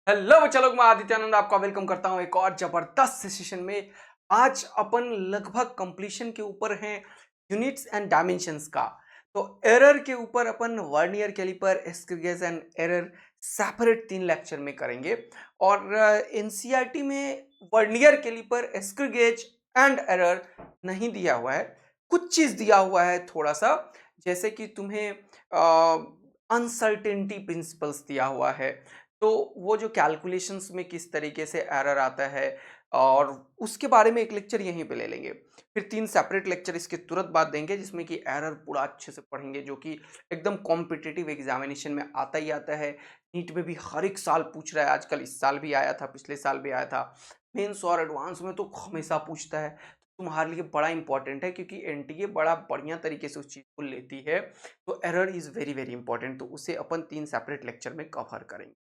Hello बच्चा लोग, मैं आदित्यानंद आपका वेलकम करता हूं एक और जबरदस्त सेशन में। आज अपन लगभग कंप्लीशन के ऊपर हैं यूनिट्स एंड डायमेंशंस का। तो एरर के ऊपर अपन vernier caliper, screw gauge and error separate 3 lecture में करेंगे। और एनसीईआरटी में vernier caliper, screw gauge and error नहीं दिया हुआ है, कुछ चीज दिया हुआ है थोड़ा सा, जैसे कि तुम्हें अनसर्टेनिटी प्रिंसिपल्स दिया हुआ है। तो वो जो कैलकुलेशंस में किस तरीके से एरर आता है और उसके बारे में एक लेक्चर यहीं पे ले लेंगे। फिर 3 सेपरेट लेक्चर इसके तुरंत बाद देंगे जिसमें कि एरर पूरा अच्छे से पढ़ेंगे, जो कि एकदम कॉम्पिटिटिव एग्जामिनेशन में आता ही आता है। नीट में भी हर एक साल पूछ रहा है, आजकल इस साल भी आया था, पिछले साल भी आया था। मेंस और एडवांस में तो हमेशा पूछता है। तो तुम्हारे लिए बड़ा इंपॉर्टेंट है क्योंकि एनटीए बड़ा बढ़िया तरीके से उस चीज़ को लेती है। तो error is very very important, तो उसे अपन 3 सेपरेट लेक्चर में कवर करेंगे।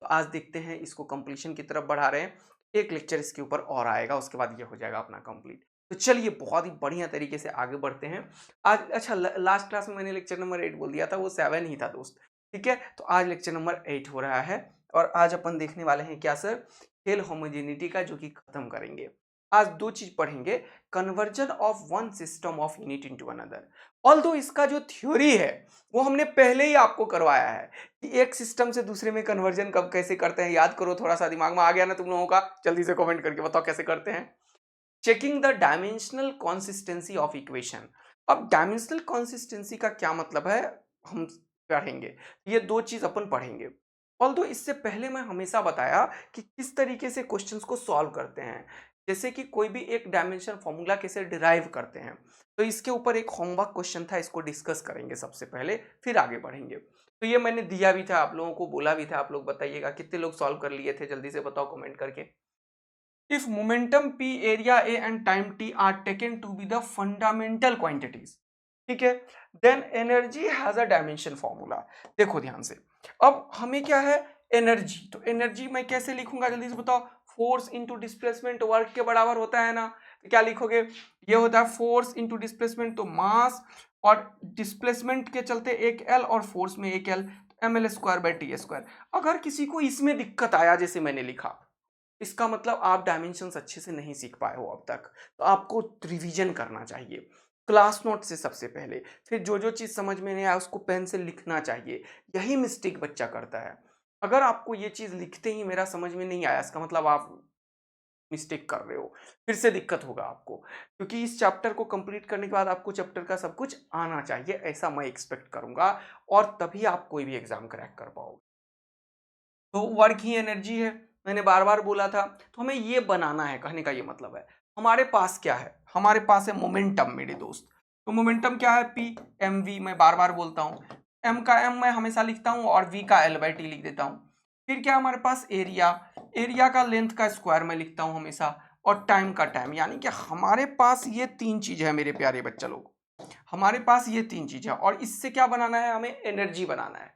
तो आज देखते हैं, इसको कंप्लीशन की तरफ बढ़ा रहे हैं। एक लेक्चर इसके ऊपर और आएगा, उसके बाद ये हो जाएगा अपना कंप्लीट। तो चलिए बहुत ही बढ़िया तरीके से आगे बढ़ते हैं। आज अच्छा, लास्ट क्लास में मैंने लेक्चर नंबर 8 बोल दिया था, वो 7 ही था दोस्त। ठीक है, तो आज लेक्चर नंबर 8 हो रहा है और आज अपन देखने वाले हैं क्या सर, हेल होमोजेनिटी का, जो कि खत्म करेंगे। आज 2 चीज पढ़ेंगे, conversion of one system of unit into another. Although इसका जो थ्योरी है वो हमने पहले ही आपको करवाया है कि एक सिस्टम से दूसरे में कन्वर्जन कब कैसे करते हैं। याद करो, थोड़ा सा दिमाग में आ गया ना तुम लोगों का? जल्दी से कमेंट करके बताओ कैसे करते हैं। Checking the dimensional consistency of equation. अब डायमेंशनल कंसिस्टेंसी का क्या मतलब है हम पढ़ेंगे। ये 2 चीज अपन पढ़ेंगे। ऑल्दो इससे पहले मैं हमेशा बताया कि किस तरीके से क्वेश्चंस को सॉल्व करते हैं, जैसे कि कोई भी एक डायमेंशन फॉर्मूला कैसे डिराइव करते हैं। तो इसके ऊपर एक होमवर्क क्वेश्चन था, इसको डिस्कस करेंगे सबसे पहले, फिर आगे बढ़ेंगे। तो ये मैंने दिया भी था, आप लोगों को बोला भी था। आप लोग बताइएगा कितने लोग सॉल्व कर लिए थे, जल्दी से बताओ कमेंट करके। If momentum p, area a and time t are taken to be the fundamental quantities, ठीक है, then energy has a dimension formula। देखो ध्यान से, अब हमें क्या है, एनर्जी। तो एनर्जी मैं कैसे लिखूंगा, जल्दी से बताओ। फोर्स इंटू डिस्प्लेसमेंट वर्क के बराबर होता है ना। तो क्या लिखोगे, ये होता है फोर्स इंटू डिस्प्लेसमेंट, तो मास और डिस्प्लेसमेंट के चलते एक एल और फोर्स में एक L, M L square by T square. अगर किसी को इसमें दिक्कत आया जैसे मैंने लिखा, इसका मतलब आप डायमेंशंस अच्छे से नहीं सीख पाए हो अब तक। तो आपको रिवीजन करना चाहिए क्लास नोट से सबसे पहले। फिर जो जो चीज़ समझ में नहीं आया उसको पेन से लिखना चाहिए। यही मिस्टेक बच्चा करता है। अगर आपको ये चीज़ लिखते ही मेरा समझ में नहीं आया, इसका मतलब आप मिस्टेक कर रहे हो, फिर से दिक्कत होगा आपको। क्योंकि इस चैप्टर को कंप्लीट करने के बाद आपको चैप्टर का सब कुछ आना चाहिए, ऐसा मैं एक्सपेक्ट करूंगा। और तभी आप कोई भी एग्जाम क्रैक कर पाओगे। तो वर्क ही एनर्जी है, मैंने बार बार बोला था। तो हमें ये बनाना है, कहने का ये मतलब है हमारे पास क्या है, हमारे पास है मोमेंटम मेरे दोस्त। तो मोमेंटम क्या है, पी एम वी, मैं बार बार बोलता हूँ। एम का एम मैं हमेशा लिखता हूँ और वी का एल बाई टी लिख देता हूँ। फिर क्या हमारे पास एरिया, एरिया का लेंथ का स्क्वायर मैं लिखता हूँ हमेशा, और टाइम का टाइम। यानी कि हमारे पास ये 3 चीज है मेरे प्यारे बच्चा लोग, हमारे पास ये 3 चीज है। और इससे क्या बनाना है, हमें एनर्जी बनाना है।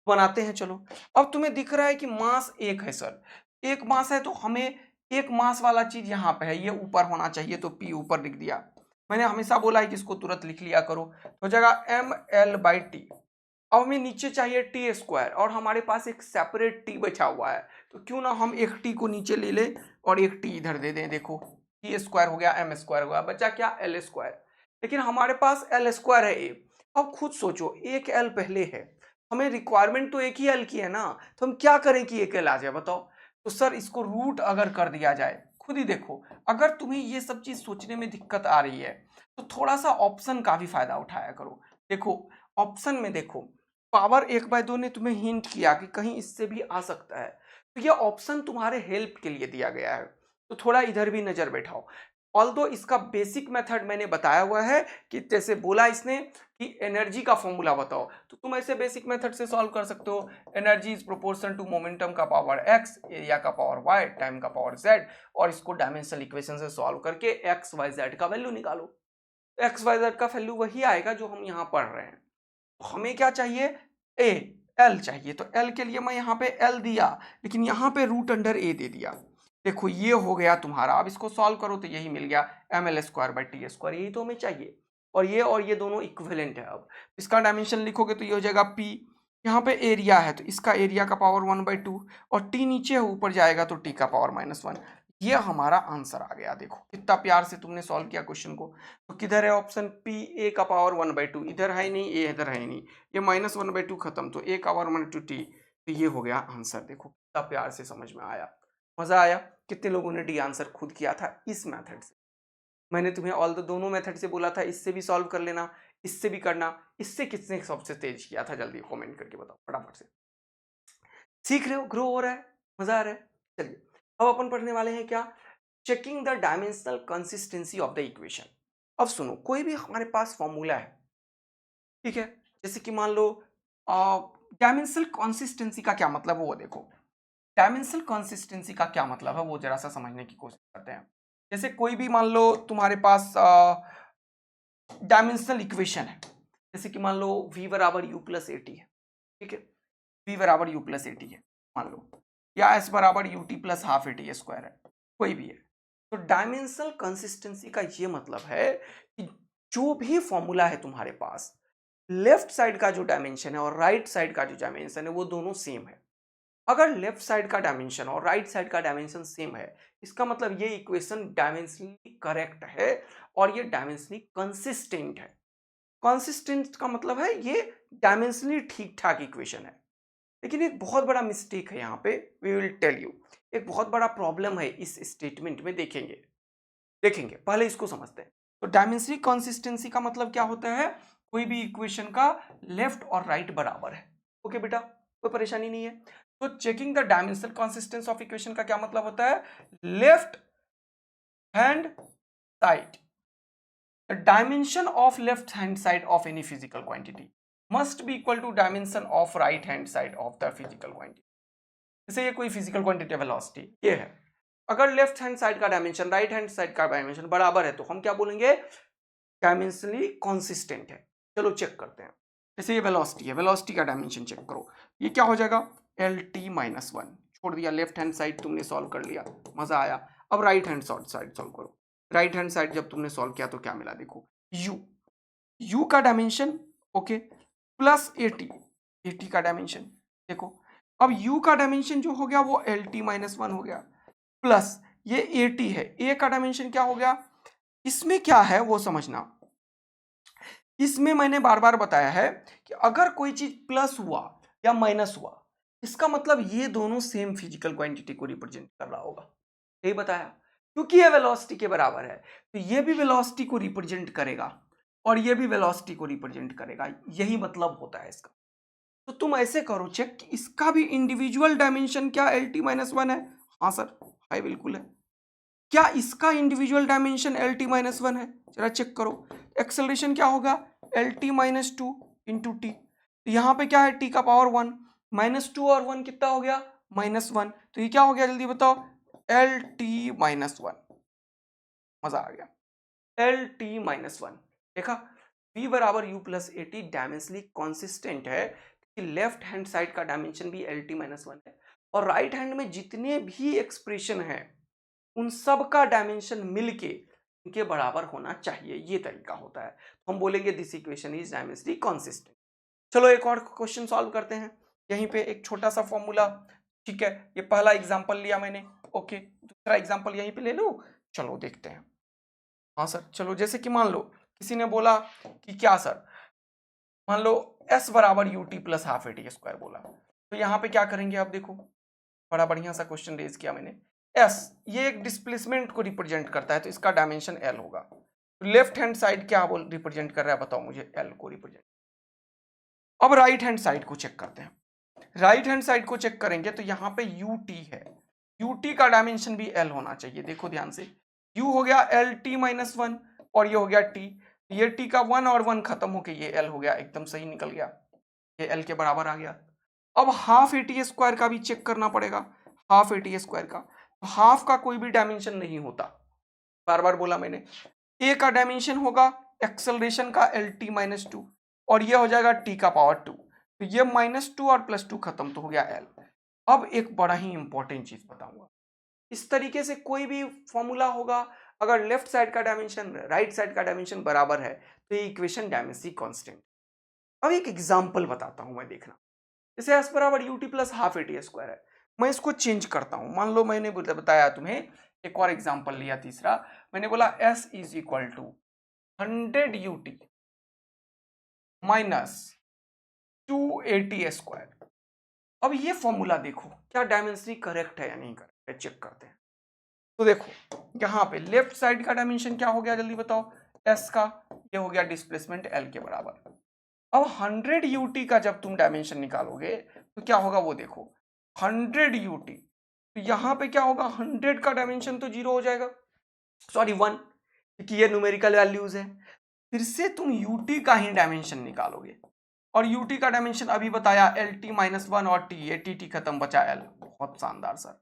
बनाते हैं चलो। अब तुम्हें दिख रहा है कि मास एक है सर, एक मास है, तो हमें एक मास वाला चीज यहाँ पे है, ये ऊपर होना चाहिए, तो पी ऊपर लिख दिया। मैंने हमेशा बोला है कि इसको तुरंत लिख लिया करो। हो जाएगा एम एल बाई टी। अब हमें नीचे चाहिए टी स्क्वायर, और हमारे पास एक सेपरेट टी बचा हुआ है। तो क्यों ना हम एक टी को नीचे ले लें और एक टी इधर दे दें। देखो, टी स्क्वायर हो गया, एम स्क्वायर हो गया, बचा क्या, एल स्क्वायर। लेकिन हमारे पास एल स्क्वायर है ए। अब खुद सोचो, एक एल पहले है, हमें रिक्वायरमेंट तो एक ही एल की है ना। तो हम क्या करें कि एक एल आ जाए, बताओ। तो सर इसको रूट अगर कर दिया जाए, खुद ही देखो। अगर तुम्हें ये सब चीज सोचने में दिक्कत आ रही है तो थोड़ा सा ऑप्शन का भी फायदा उठाया करो। देखो ऑप्शन में देखो, पावर 1/2 ने तुम्हें हिंट किया कि कहीं इससे भी आ सकता है। तो ये ऑप्शन तुम्हारे हेल्प के लिए दिया गया है, तो थोड़ा इधर भी नजर बैठाओ। ऑल्दो इसका बेसिक मेथड मैंने बताया हुआ है कि जैसे बोला इसने कि एनर्जी का फॉर्मूला बताओ, तो तुम ऐसे बेसिक मेथड से सॉल्व कर सकते हो। Energy is proportion to momentum का पावर एक्स, एरिया का पावर वाई, टाइम का पावर जेड। और इसको डायमेंशनल इक्वेशन से सॉल्व करके एक्स वाई जेड का वैल्यू निकालो। एक्स वाई जेड का वैल्यू वही आएगा जो हम यहाँ पढ़ रहे हैं। हमें क्या चाहिए, ए, एल चाहिए। तो एल के लिए मैं यहाँ पे एल दिया, लेकिन यहाँ पे रूट अंडर ए दे दिया। देखो ये हो गया तुम्हारा। अब इसको सॉल्व करो तो यही मिल गया, M L square by T square. यही तो हमें चाहिए। और ये दोनों इक्विवेलेंट है। अब इसका डायमेंशन लिखोगे तो ये हो जाएगा पी, यहाँ पे एरिया है तो इसका एरिया का पावर 1/2 और टी नीचे है ऊपर जाएगा तो टी का पावर -1। ये हमारा आंसर आ गया। देखो कितना प्यार से तुमने सॉल्व किया क्वेश्चन को। तो किधर है ऑप्शन पी, ए का पावर 1/2, इधर है नहीं, ए इधर है नहीं, ये -1/2 खत्म, तो ए का पावर 1/2 टी, तो ये हो गया आंसर। देखो कितना प्यार से समझ में आया, मजा आया। कितने लोगों ने डी आंसर खुद किया था इस मेथड से। मैंने तुम्हें ऑल द दोनों मेथड से बोला था, इससे भी सॉल्व कर लेना, इससे भी करना। इससे किसने सबसे तेज किया था जल्दी कमेंट करके बताओ फटाफट से। सीख रहे हो, ग्रो हो रहा है, मजा आ रहा है। चलिए अब अपन पढ़ने वाले हैं क्या, checking the dimensional consistency of the equation. अब सुनो, कोई भी हमारे पास फॉर्मूला है, ठीक है, जैसे कि मान लो डायमेंशनल कंसिस्टेंसी का क्या मतलब है वो देखो। डायमेंशनल कंसिस्टेंसी का क्या मतलब है वो जरा सा समझने की कोशिश करते हैं। जैसे कोई भी मान लो तुम्हारे पास डायमेंशनल इक्वेशन है, जैसे कि मान लो v बराबर u प्लस ए टी है, ठीक है, v बराबर u प्लस ए टी है मान लो, या s बराबर u T plus half a t square है, कोई भी है। तो डायमेंशनल कंसिस्टेंसी का ये मतलब है कि जो भी फॉर्मूला है तुम्हारे पास, लेफ्ट साइड का जो डायमेंशन है और राइट साइड का जो डायमेंशन है वो दोनों सेम है। अगर लेफ्ट साइड का डायमेंशन और राइट साइड का डायमेंशन सेम है, इसका मतलब ये इक्वेशन डायमेंशनली करेक्ट है और ये डायमेंशनली कंसिस्टेंट है। कंसिस्टेंट का मतलब है ये डायमेंशनली ठीक ठाक इक्वेशन है। लेकिन एक बहुत बड़ा मिस्टेक है यहाँ पे, वी विल टेल यू। एक बहुत बड़ा प्रॉब्लम है इस स्टेटमेंट में, देखेंगे देखेंगे, पहले इसको समझते हैं। तो डायमेंशनली कंसिस्टेंसी का मतलब क्या होता है, कोई भी इक्वेशन का लेफ्ट और राइट बराबर है। ओके बेटा, कोई परेशानी नहीं है। तो checking the dimensional consistency of equation का क्या मतलब होता है, left hand side, the dimension of left hand side of any physical quantity must be equal to dimension of right hand side of the physical quantity। जैसे ये कोई physical quantity velocity ये है, अगर लेफ्ट हैंड साइड का dimension right hand side का dimension बराबर है तो हम क्या बोलेंगे, डायमेंशनली कंसिस्टेंट है। चलो चेक करते हैं। जैसे ये वेलोसिटी है, वेलोसिटी का डायमेंशन चेक करो, ये क्या हो जाएगा LT-1। छोड़ दिया, लेफ्ट हैंड साइड तुमने सॉल्व कर लिया, मजा आया। अब राइट हैंड साइड सॉल्व करो। राइट हैंड साइड जब तुमने सॉल्व किया तो क्या मिला, देखो यू का डायमेंशन, ओके, प्लस एटी का डायमेंशन। देखो अब u का डायमेंशन जो हो गया वो LT-1 हो गया, प्लस ये एटी है, ए का डायमेंशन क्या हो गया। इसमें क्या है वो समझना, इसमें मैंने बार बार बताया है कि अगर कोई चीज प्लस हुआ या माइनस हुआ, इसका मतलब ये दोनों सेम फिजिकल क्वांटिटी को रिप्रेजेंट कर रहा होगा। यही बताया, क्योंकि ये वेलोसिटी के बराबर है तो ये भी वेलोसिटी को रिप्रेजेंट करेगा और ये भी वेलोसिटी को रिप्रेजेंट करेगा, यही मतलब होता है इसका। तो तुम ऐसे करो चेक कि इसका भी इंडिविजुअल डायमेंशन क्या LT-1 है। हाँ सर, है, बिल्कुल है। क्या इसका इंडिविजुअल डायमेंशन LT-1 है, जरा चेक करो। एक्सेलरेशन क्या होगा LT-2 इंटू टी, यहाँ पे क्या है t का पावर 1, -2 और 1 कितना हो गया -1, तो ये क्या हो गया जल्दी बताओ LT-1। मजा आ गया, LT-1। देखा, v बराबर u plus a T dimensionally consistent है कि लेफ्ट हैंड साइड का डायमेंशन भी LT-1 है और राइट हैंड में जितने भी एक्सप्रेशन है उन सब का डायमेंशन मिलके इनके बराबर होना चाहिए, ये तरीका होता है। तो हम बोलेंगे this equation is dimensionally consistent. चलो एक और क्वेश्चन सॉल्व करते हैं। यहीं पे एक छोटा सा फॉर्मूला, ठीक है, ये पहला एग्जांपल लिया मैंने, ओके, दूसरा एग्जांपल यहीं पे ले लो। चलो देखते हैं। हाँ सर, चलो जैसे कि मान लो किसी ने बोला कि क्या सर, मान लो s बराबर u t plus half a t square बोला, तो यहाँ पे क्या करेंगे आप देखो, बड़ा बढ़िया सा क्वेश्चन रेज किया मैंने। s ये एक डिस्प्लेसमेंट को रिप्रेजेंट करता है तो इसका डायमेंशन l होगा। तो लेफ्ट हैंड साइड क्या बोल रिप्रेजेंट कर रहा है बताओ मुझे, l को रिप्रेजेंट। अब राइट हैंड साइड को चेक करते हैं। राइट हैंड साइड को चेक करेंगे तो यहाँ पे ut है, ut का डायमेंशन भी l होना चाहिए। देखो ध्यान से, u हो गया LT-1 और ये हो गया t, ये t का 1 और 1 खत्म होके ये l हो गया, एकदम सही निकल गया, ये l के बराबर आ गया। अब हाफ ए टी स्क्वायर का भी चेक करना पड़ेगा, हाफ ए टी स्क्वायर का, तो हाफ का कोई भी डायमेंशन नहीं होता, बार बार बोला मैंने। ए का डायमेंशन होगा एक्सेलरेशन का LT-2 और ये हो जाएगा t का पावर 2, तो ये -2 और +2 खत्म, तो हो गया l। अब एक बड़ा ही इंपॉर्टेंट चीज बताऊंगा, इस तरीके से कोई भी फॉर्मूला होगा, अगर लेफ्ट साइड का डायमेंशन राइट साइड का डायमेंशन बराबर है तो ये इक्वेशन डायमेंशनली कांस्टेंट। अब एक एग्जांपल बताता हूं मैं, देखना। जैसे एस बराबर u t plus half a t square है, मैं इसको चेंज करता हूं। मान लो मैंने बताया तुम्हें, एक और एग्जांपल लिया तीसरा, मैंने बोला S is equal to 100 U T minus 280 square. अब ये फॉर्मूला देखो क्या डायमेंशनली करेक्ट है या नहीं करेक्ट है, चेक करते हैं। तो देखो यहाँ पे लेफ्ट साइड का डायमेंशन क्या हो गया, जल्दी बताओ। एस का ये हो गया डिस्प्लेसमेंट एल के बराबर। अब 100 यूटी का जब तुम डायमेंशन निकालोगे तो क्या होगा वो देखो, 100 यूटी, तो यहाँ पे क्या होगा, 100 का डायमेंशन तो 0 हो जाएगा, सॉरी 1, क्योंकि ये न्यूमेरिकल वैल्यूज है। फिर से तुम यूटी का ही डायमेंशन निकालोगे, और यूटी का डायमेंशन अभी बताया एल टी माइनस 1 और टी, ये टी खत्म बचा एल। बहुत शानदार सर।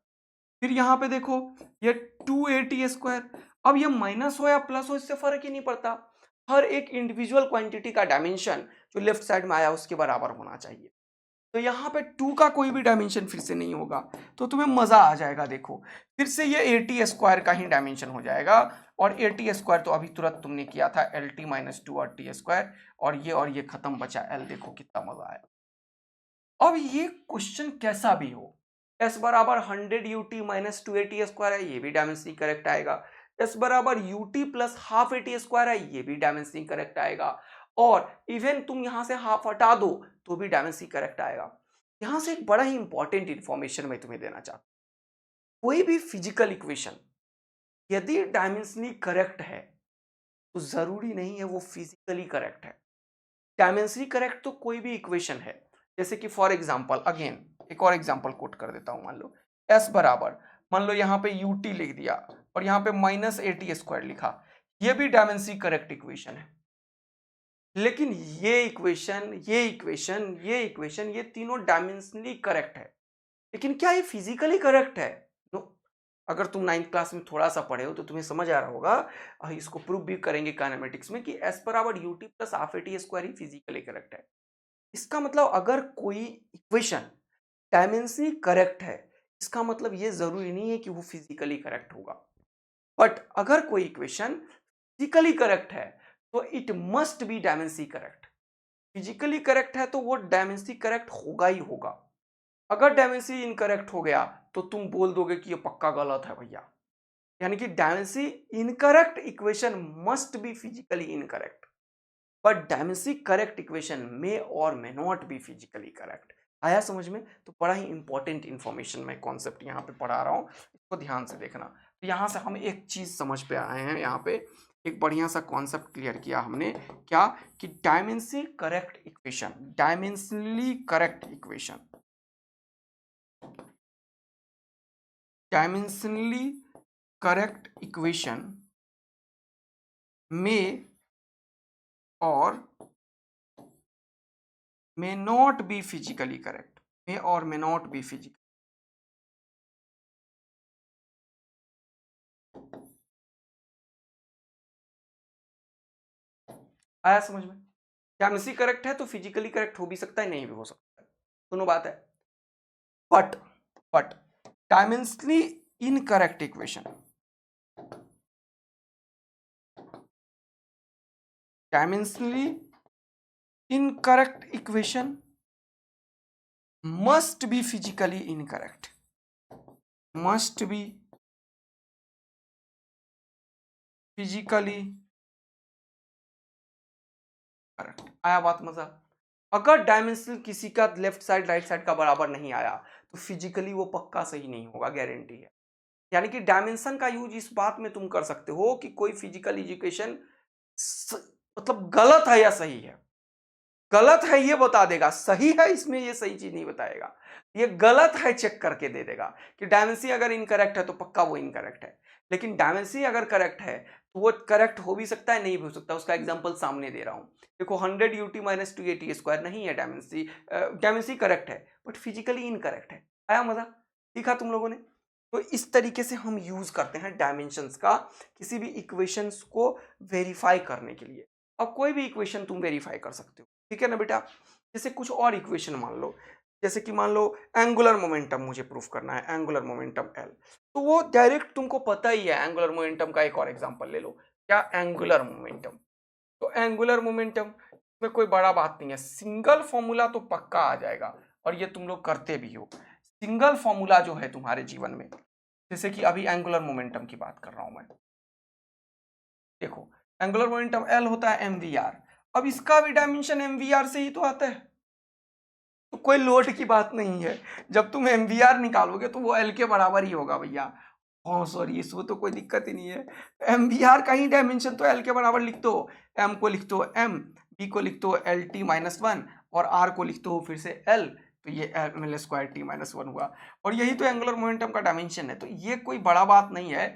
फिर यहाँ पे देखो ये 280 स्क्वायर, अब ये माइनस हो या प्लस हो इससे फर्क ही नहीं पड़ता, हर एक इंडिविजुअल क्वांटिटी का डायमेंशन जो लेफ्ट साइड में आया उसके बराबर होना चाहिए। तो यहाँ पे 2 का कोई भी डायमेंशन फिर से नहीं होगा, तो तुम्हें मजा आ जाएगा। देखो फिर से ये 80 स्क्वायर का ही डायमेंशन हो जाएगा, और 80 स्क्वायर तो अभी तुरंत तुमने किया था एल टी माइनस 2 और टी स्क्वायर, और ये खत्म बचा एल। देखो कितना मजा आया। अब ये क्वेश्चन कैसा भी हो, एस बराबर 100 यू टी माइनस 280 स्क्वायर है, ये भी डायमेंशनली करेक्ट आएगा। एस बराबर u t plus half 80 square है, ये भी डायमेंशनली करेक्ट आएगा। और इवन तुम यहां से हाफ हटा दो तो भी डायमेंशनली करेक्ट आएगा। यहां से एक बड़ा ही इंपॉर्टेंट इंफॉर्मेशन मैं तुम्हें देना चाहता हूं, कोई भी फिजिकल इक्वेशन यदि डायमेंशनली करेक्ट है तो जरूरी नहीं है वो फिजिकली करेक्ट है। डायमेंशनली करेक्ट तो कोई भी इक्वेशन है, जैसे कि फॉर एग्जांपल अगेन एक और एग्जांपल कोट कर देता हूं। मान लो s बराबर, मान लो यहाँ पे ut लिख दिया और यहाँ पे माइनस 80 स्क्वायर लिखा, ये भी डायमेंशनली करेक्ट इक्वेशन है। लेकिन ये तीनों डायमेंशनली करेक्ट है, लेकिन क्या ये फिजिकली करेक्ट है? नो। अगर तुम 9th क्लास में थोड़ा सा पढ़े हो तो तुम्हें समझ आ रहा होगा, इसको प्रूव भी करेंगे काइनेमेटिक्स में, कि s बराबर u t plus half a t square he physically correct है। इसका मतलब अगर कोई इक्वेशन डायमेंशनली करेक्ट है, इसका मतलब ये जरूरी नहीं है कि वो फिजिकली करेक्ट होगा। बट अगर कोई इक्वेशन फिजिकली करेक्ट है तो it must be dimensionally correct. Physically correct है तो वो डायमेंशनली करेक्ट होगा ही होगा। अगर डायमेंशनली इनकरेक्ट हो गया तो तुम बोल दोगे कि ये पक्का गलत है भैया। यानी कि dimensionally incorrect equation must be physically incorrect, but dimensionally correct equation may और may not be physically correct. आया समझ में? तो बड़ा ही इंपॉर्टेंट इंफॉर्मेशन मैं कॉन्सेप्ट यहाँ पे पढ़ा रहा हूँ, इसको ध्यान से देखना। तो यहाँ से हम एक चीज समझ पे आए हैं, यहाँ पे एक बढ़िया सा कॉन्सेप्ट क्लियर किया हमने, क्या कि dimensionally correct equation, dimensionally correct equation, dimensionally correct equation में और may not be physically correct, may or may not be physical। आया समझ में? डायमेंशनली करेक्ट है तो फिजिकली करेक्ट हो भी सकता है, नहीं भी हो सकता है, दोनों बात है। But but dimensionally incorrect equation, dimensionally incorrect equation must be physically incorrect, must be physically correct। आया बात मजा? अगर डायमेंशनल किसी का लेफ्ट साइड राइट साइड का बराबर नहीं आया तो फिजिकली वो पक्का सही नहीं होगा, गारंटी है। यानी कि डायमेंशन का यूज इस बात में तुम कर सकते हो कि कोई फिजिकल एजुकेशन मतलब गलत है या सही है। गलत है ये बता देगा, सही है इसमें ये सही चीज नहीं बताएगा, ये गलत है चेक करके दे देगा कि डायमेंसी अगर इनकरेक्ट है तो पक्का वो इनकरेक्ट है। लेकिन डायमेंसी अगर करेक्ट है तो वो करेक्ट हो भी सकता है, नहीं भी हो सकता। उसका एग्जांपल सामने दे रहा हूं, देखो 100 यूटी माइनस 280 स्क्वायर नहीं है डायमेंसी, डायमेंसी करेक्ट है बट फिजिकली इनकरेक्ट है। आया मजा? सीखा तुम लोगों ने? तो इस तरीके से हम यूज करते हैं डायमेंशंस का किसी भी इक्वेशंस को वेरीफाई करने के लिए। अब कोई भी इक्वेशन तुम वेरीफाई कर सकते हो, ठीक है ना बेटा। जैसे कुछ और इक्वेशन मान लो, जैसे कि मान लो एंगुलर मोमेंटम मुझे प्रूफ करना है, एंगुलर मोमेंटम एल, तो वो डायरेक्ट तुमको पता ही है। एंगुलर मोमेंटम का एक और एग्जांपल ले लो, क्या एंगुलर मोमेंटम। तो एंगुलर मोमेंटम में कोई बड़ा बात नहीं है, सिंगल फॉर्मूला तो पक्का आ जाएगा, और ये तुम लोग करते भी हो। सिंगल फॉर्मूला जो है तुम्हारे जीवन में, जैसे कि अभी एंगुलर मोमेंटम की बात कर रहा हूं मैं, देखो एंगुलर मोमेंटम एल होता है mvr, अब इसका भी डायमेंशन mvr से ही तो आता है, तो कोई लोड की बात नहीं है। जब तुम mvr निकालोगे तो वो एल के बराबर ही होगा भैया। हाँ सॉरी, इसमें तो कोई दिक्कत ही नहीं है, mvr का ही डायमेंशन तो एल के बराबर लिख दो। m को लिख दो m, b को लिख दो एल टी माइनस वन, और r को लिख दो फिर से l, तो ये M L square T minus one हुआ। और यही तो एंगुलर मोमेंटम का डायमेंशन है, तो ये कोई बड़ा बात नहीं है।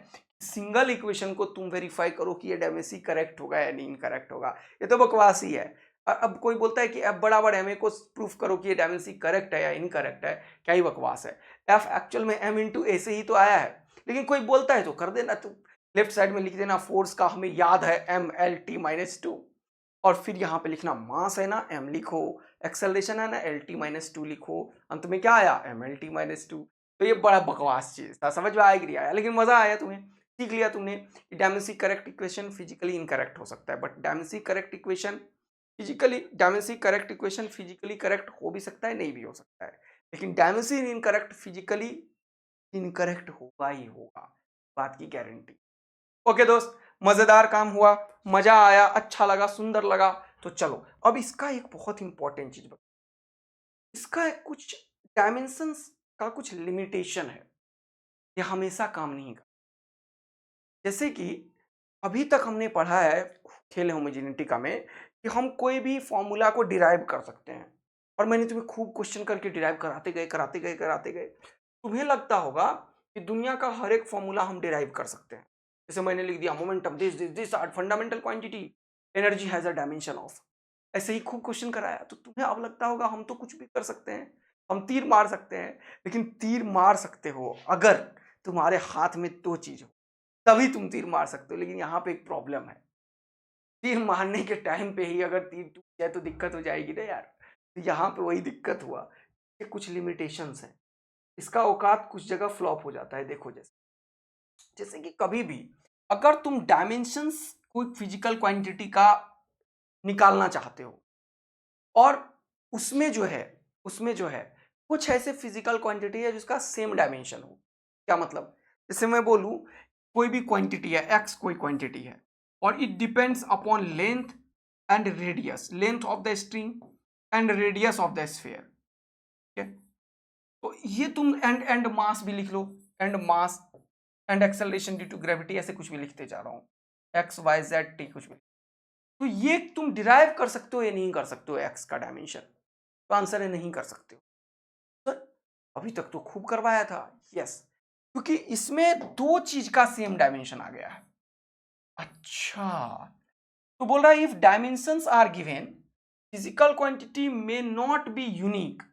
सिंगल इक्वेशन को तुम वेरीफाई करो कि ये डायमेंशन करेक्ट होगा या नहीं इनकरेक्ट होगा, ये तो बकवास ही है। और अब कोई बोलता है कि एफ बराबर एम ए को प्रूफ करो कि ये डायमेंशन करेक्ट है या इनकरेक्ट है, क्या ही बकवास है। एफ एक्चुअल में एम इंटू ए से ही तो आया है, लेकिन कोई बोलता है तो कर देना, तो लेफ्ट साइड में लिख देना फोर्स का हमें याद है M L T minus two, और फिर यहाँ पे लिखना मास है ना एम लिखो, एक्सेलरेशन है ना एल टी माइनस टू लिखो, अंत में क्या आया M L T minus two. तो ये बड़ा बकवास चीज था, समझ में आया कि नहीं आया, लेकिन मजा आया तुम्हें, सीख लिया तुमने कि dimension correct equation physically incorrect हो सकता है, but dimension correct equation physically correct हो भी सकता है, नहीं भी हो सकता है, लेकिन डायमेंशन इनकरेक्ट फिजिकली इनकरेक्ट होगा ही होगा, बात की गारंटी। ओके दोस्त, मजेदार काम हुआ, मजा आया, अच्छा लगा, सुंदर लगा। तो चलो अब इसका एक बहुत इंपॉर्टेंट चीज बता, इसका एक कुछ डायमेंशंस का कुछ लिमिटेशन है, ये हमेशा काम नहीं करता। जैसे कि अभी तक हमने पढ़ा है खेल होमोजेनिटी में कि हम कोई भी फॉर्मूला को डिराइव कर सकते हैं, और मैंने तुम्हें खूब क्वेश्चन करके डिराइव कराते गए। तुम्हें लगता होगा कि दुनिया का हर एक फॉर्मूला हम डिराइव कर सकते हैं। जैसे मैंने लिख दिया momentum this are fundamental quantity, energy has a dimension of, ऐसे ही खूब क्वेश्चन कराया, तो तुम्हें अब लगता होगा हम तो कुछ भी कर सकते हैं, हम तीर मार सकते हैं। लेकिन तीर मार सकते हो अगर तुम्हारे हाथ में दो चीज हो, तभी तुम तीर मार सकते हो। लेकिन यहाँ पे एक प्रॉब्लम है, तीर मारने के टाइम पे ही अगर तीर टूट जाए तो दिक्कत हो जाएगी ना यार। तो यहाँ पे वही दिक्कत हुआ कि कुछ लिमिटेशंस हैं, इसका औकात कुछ जगह फ्लॉप हो जाता है। देखो जैसे कि कभी भी अगर तुम डायमेंशंस कोई फिजिकल क्वांटिटी का निकालना चाहते हो, और उसमें जो है कुछ ऐसे फिजिकल क्वांटिटी है जिसका सेम डायमेंशन हो। क्या मतलब, जैसे मैं बोलूं कोई भी क्वांटिटी है एक्स, कोई क्वांटिटी है, और it depends upon length and radius, length of the string and radius of the sphere. ठीक है, तो ये तुम एंड मास भी लिख लो, and mass and acceleration due to gravity, ऐसे कुछ भी लिखते जा रहा हूं, एक्स वाई जेड टी कुछ भी। तो ये तुम डिराइव कर सकते हो या नहीं कर सकते हो एक्स का डायमेंशन, तो आंसर है नहीं कर सकते हो। सर अभी तक तो खूब करवाया था, यस, क्योंकि इसमें दो चीज का सेम डायमेंशन आ गया है। अच्छा, तो बोल रहा है if dimensions are given, physical quantity may not be unique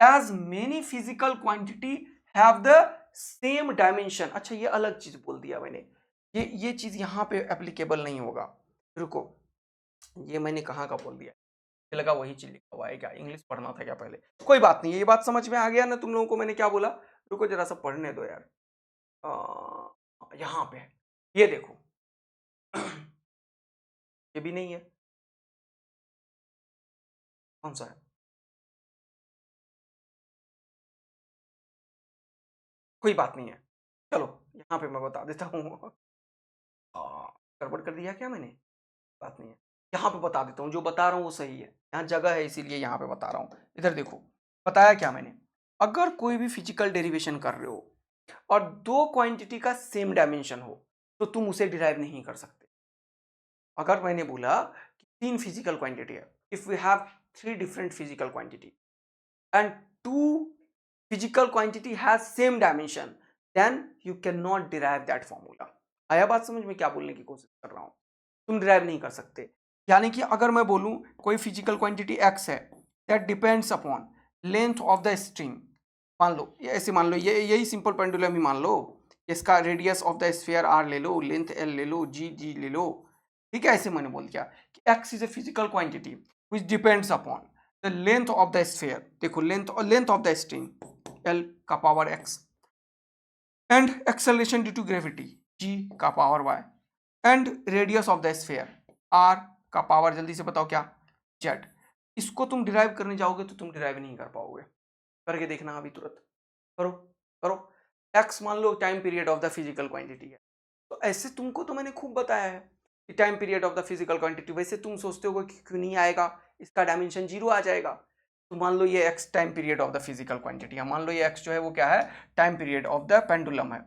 as many physical quantity have the same dimension. अच्छा, ये अलग चीज बोल दिया मैंने, ये चीज यहां पे एप्लीकेबल नहीं होगा। रुको, ये मैंने कहाँ का बोल दिया, मुझे लगा वही चीज लिखा हुआ है, क्या इंग्लिश पढ़ना था क्या पहले, कोई बात नहीं, ये बात समझ में आ गया ना तुम लोगों को मैंने क्या बोला। रुको जरा सा पढ़ने दो यार, यहाँ पे है, ये देखो ये भी नहीं है, कौन सा है, कोई बात नहीं है, चलो यहाँ पे मैं बता देता हूँ। गड़बड़ कर दिया क्या मैंने, बात नहीं है, यहाँ पे बता देता हूँ, जो बता रहा हूँ वो सही है, यहाँ जगह है इसीलिए यहाँ पे बता रहा हूँ। इधर देखो, बताया क्या मैंने, अगर कोई भी फिजिकल डेरिवेशन कर रहे हो और दो क्वांटिटी का सेम डायमेंशन हो, तो तुम उसे डिराइव नहीं कर सकते। अगर मैंने बोला कि तीन फिजिकल क्वांटिटी है, if we have three different physical quantity and two physical quantity has same dimension, then you can not derive that formula. आया बात समझ में, क्या बोलने की कोशिश कर रहा हूं, तुम डिराइव नहीं कर सकते। यानी कि अगर मैं बोलूं कोई फिजिकल क्वांटिटी एक्स है that depends upon length of the string, मान लो ये ऐसे मान लो, ये यही सिंपल पेंडुलम ही मान लो, इसका radius of the sphere R ले लो, लेंथ एल ले लो, जी ले लो। ठीक है, ऐसे मैंने बोल दिया कि x is a physical quantity which depends upon the length of the sphere, देखो length of the string L का power x, and acceleration due to gravity g का power Y, and radius of the sphere r का power, जल्दी से बताओ क्या, Z. इसको तुम डिराइव करने जाओगे तो तुम डिराइव नहीं कर पाओगे, करके देखना अभी तुरंत, करो करो। एक्स मान लो time period of the physical quantity है, तो ऐसे तुमको तो मैंने खूब बताया है कि time period of the physical quantity, वैसे तुम सोचते हो कि क्यों नहीं आएगा, इसका डायमेंशन 0 आ जाएगा। तो मान लो ये x time period of the physical quantity है, मान लो ये एक्स जो है वो क्या है, time period of the pendulum है।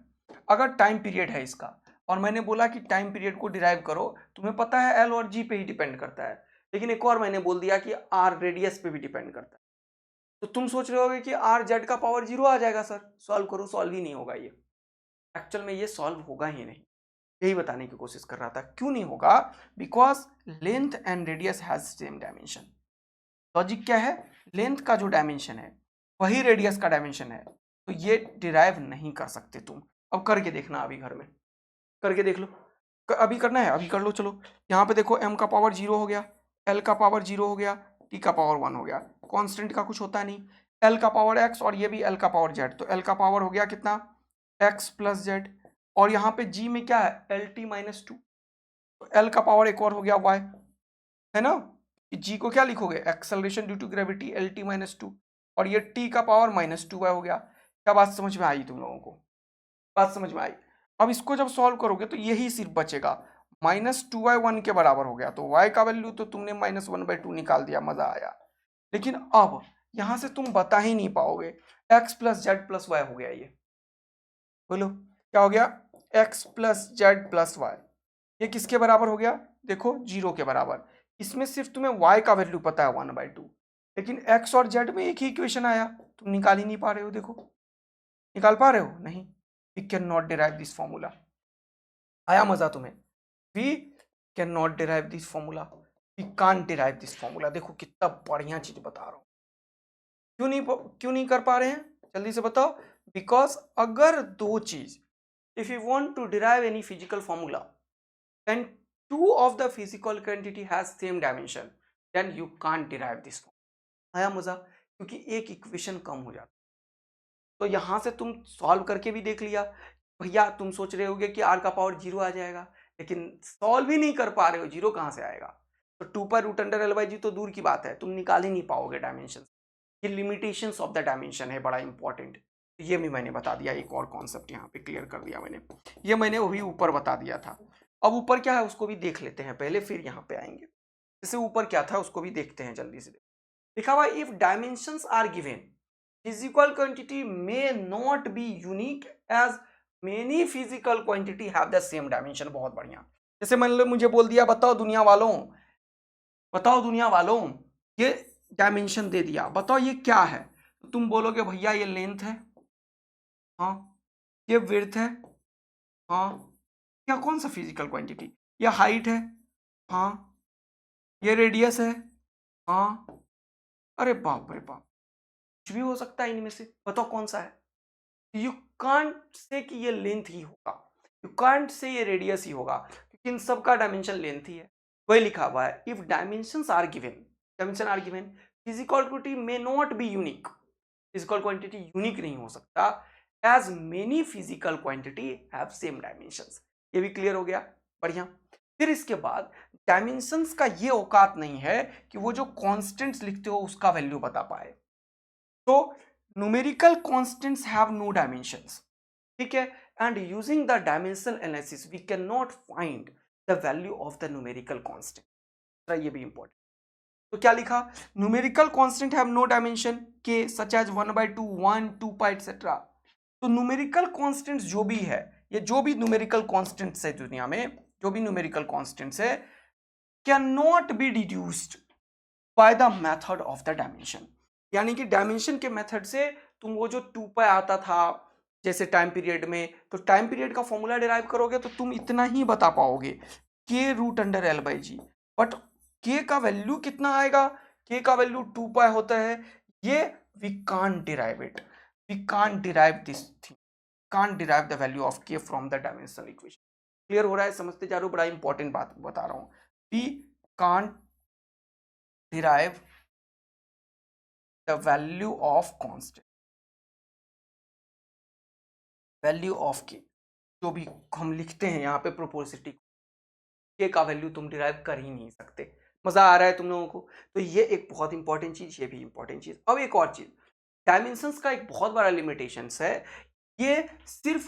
अगर टाइम पीरियड है इसका, और मैंने बोला कि टाइम पीरियड को डिराइव करो, तुम्हें पता है एल और जी पे ही डिपेंड करता है, लेकिन एक और मैंने बोल दिया कि आर रेडियस पे भी डिपेंड करता है। तो तुम सोच रहे होगे कि आर जेड का पावर 0 आ जाएगा सर, सॉल्व करो, सॉल्व ही नहीं होगा ये। एक्चुअल में ये सॉल्व होगा ही नहीं, यही बताने की कोशिश कर रहा था। क्यों नहीं होगा? Because length and radius has same dimension. Logic क्या है? लेंथ का जो डायमेंशन है वही रेडियस का डायमेंशन है, तो ये डिराइव नहीं कर सकते तुम। अब करके देखना, अभी घर में करके देख लो। अभी करना है, अभी कर लो। चलो यहाँ पे देखो, m का पावर 0 हो गया, l का पावर 0 हो गया, t का पावर 1 हो गया। कांस्टेंट का कुछ होता नहीं, l का पावर x और ये भी l का पावर z, तो l का पावर हो गया कितना, x प्लस z। और यहाँ पे g में क्या है, एल टी माइनस 2, तो l का पावर एक और हो गया y, है ना। g को क्या लिखोगे, acceleration due to gravity L T minus 2, और ये t का पावर माइनस 2y हो गया। क्या बात समझ में आई तुम लोगों को? बात समझ में आई? अब इसको जब सॉल्व करोगे तो यही सिर्फ बचेगा, -2y 1 के बराबर हो गया, तो y का वैल्यू तो तुमने -1/2 निकाल दिया, मजा आया। लेकिन अब यहां से तुम बता ही नहीं पाओगे, x plus Z plus Y हो गया ये। बोलो क्या हो गया, x plus Z plus Y, ये किसके बराबर हो गया? देखो 0 के बराबर। इसमें सिर्फ तुम्हें y का वैल्यू पता है 1/2, लेकिन x और z में एक ही इक्वेशन आया, तुम निकाल ही नहीं पा रहे हो। देखो निकाल पा रहे हो? नहीं। We can not derive this formula. आया मजा तुम्हें? We can not derive this formula, we can't derive this formula. देखो कितना बढ़िया चीज बता रहा हूं। क्यों नहीं कर पा रहे हैं, जल्दी से बताओ। बिकॉज अगर दो चीज, if you want to derive any physical formula and two of the physical quantity has same dimension, then you can't derive this formula. आया मजा? क्योंकि एक इक्वेशन कम हो जाता। तो यहां से तुम सॉल्व करके भी देख लिया। भैया तुम सोच रहे होगे कि आर का पावर 0 आ जाएगा, लेकिन सॉल्व ही नहीं कर पा रहे हो, 0 कहां से आएगा? तो 2 तो दूर की बात है, तुम निकाल ही नहीं पाओगे डायमेंशन। ये लिमिटेशंस ऑफ द डायमेंशन है, बड़ा इंपॉर्टेंट। ये भी मैंने बता दिया, एक और कॉन्सेप्ट यहाँ पे क्लियर कर दिया मैंने। ये मैंने वही ऊपर बता दिया था। अब ऊपर क्या है उसको भी देख लेते हैं पहले, फिर यहाँ पे आएंगे। जैसे ऊपर क्या था उसको भी देखते हैं जल्दी से। लिखा हुआ if dimensions are given, physical quantity may not be unique as many physical quantity have the same dimension। बहुत बढ़िया। जैसे मान लो मुझे बोल दिया, बताओ दुनिया वालों, बताओ दुनिया वालों, ये डायमेंशन दे दिया, बताओ ये क्या है? तो तुम बोलोगे भैया ये लेंथ है, हाँ। ये विड्थ है, हाँ। क्या कौन सा फिजिकल क्वांटिटी? ये हाइट है, हाँ। ये रेडियस है, हाँ। अरे बाप रे बाप, कुछ भी हो सकता है इनमें से, बताओ कौन सा है? यू कांट से कि ये लेंथ ही होगा, यू कांट से ये रेडियस ही होगा, क्योंकि इन सब का डायमेंशन लेंथ ही है। वही लिखा हुआ है if dimensions are given, dimension are given, physical quantity may not be unique, physical quantity unique नहीं हो सकता, as many physical quantity have same dimensions. ये भी क्लियर हो गया, बढ़िया। फिर इसके बाद डायमेंशंस का ये औकात नहीं है कि वो जो कॉन्स्टेंट्स लिखते हो उसका वैल्यू बता पाए। तो numerical constants have no dimensions, ठीक है, and using the dimensional analysis we cannot find the value of the numerical constant। ये भी important। तो क्या लिखा, numerical constant have no dimension k such as 1/2 1 2 pi etc। तो numerical constants जो भी है, ये जो भी numerical constants है दुनिया में, जो भी numerical constants है, cannot be deduced by the method of the dimension। यानी कि डायमेंशन के मेथड से तुम वो जो 2 पाई आता था जैसे टाइम पीरियड में, तो टाइम पीरियड का फॉर्मूला डिराइव करोगे तो तुम इतना ही बता पाओगे, k√L/g। बट k का वैल्यू कितना आएगा, k का वैल्यू 2 पाई होता है, ये we can't derive it, we can't derive this thing, can't derive the value of k from the dimensional equation. Clear हो रहा है? समझते जा रहे हो? बड़ा इंपॉर्टेंट बात बता रहा हूं, we can't derive the value of constant, value of K, जो भी हम लिखते हैं यहाँ पे प्रोपोर्सिटी, के का वैल्यू तुम डिराइव कर ही नहीं सकते। मजा आ रहा है तुम लोगों को? तो ये एक बहुत इंपॉर्टेंट चीज, ये भी इंपॉर्टेंट चीज। अब एक और चीज, डायमेंशंस का एक बहुत बड़ा लिमिटेशंस है, ये सिर्फ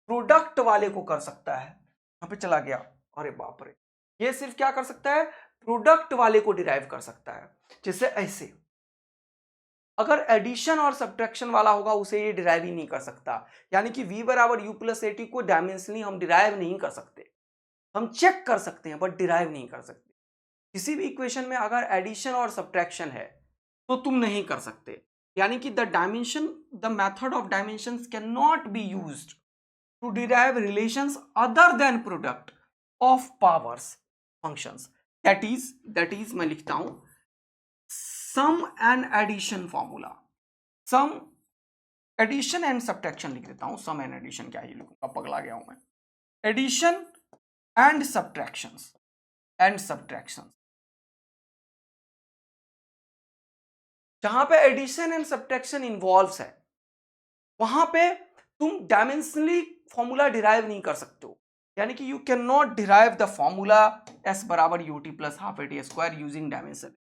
प्रोडक्ट वाले को कर सकता है। यहाँ पे चला गया, अरे बाप रे, ये सिर्फ क्या कर सकता है, प्रोडक्ट वाले को डिराइव कर सकता है। जैसे ऐसे, अगर एडिशन और सब्ट्रैक्शन वाला होगा उसे ये डिराइव ही नहीं कर सकता। यानी कि v बराबर यू प्लस ए टी को डायमेंशनली हम डिराइव नहीं कर सकते, हम चेक कर सकते हैं बट डिराइव नहीं कर सकते। किसी भी इक्वेशन में अगर एडिशन और सब्ट्रैक्शन है तो तुम नहीं कर सकते। यानी कि the method of dimensions can not be used to derive relations other than product of powers functions. That is मैं लिखता हूं sum and addition formula, sum addition and subtraction लिख देता हूं, सम एंड एडिशन क्या ही लिखूंगा, पगला गया हूं मैं। एडिशन एंड सब्ट्रैक्शंस जहां पे एडिशन एंड सब्ट्रैक्शन इन्वॉल्व्स है वहां पे तुम डायमेंशनली फॉर्मूला डिराइव नहीं कर सकते हो। यानी कि you can not derive the formula s बराबर u t plus half a t square using dimension.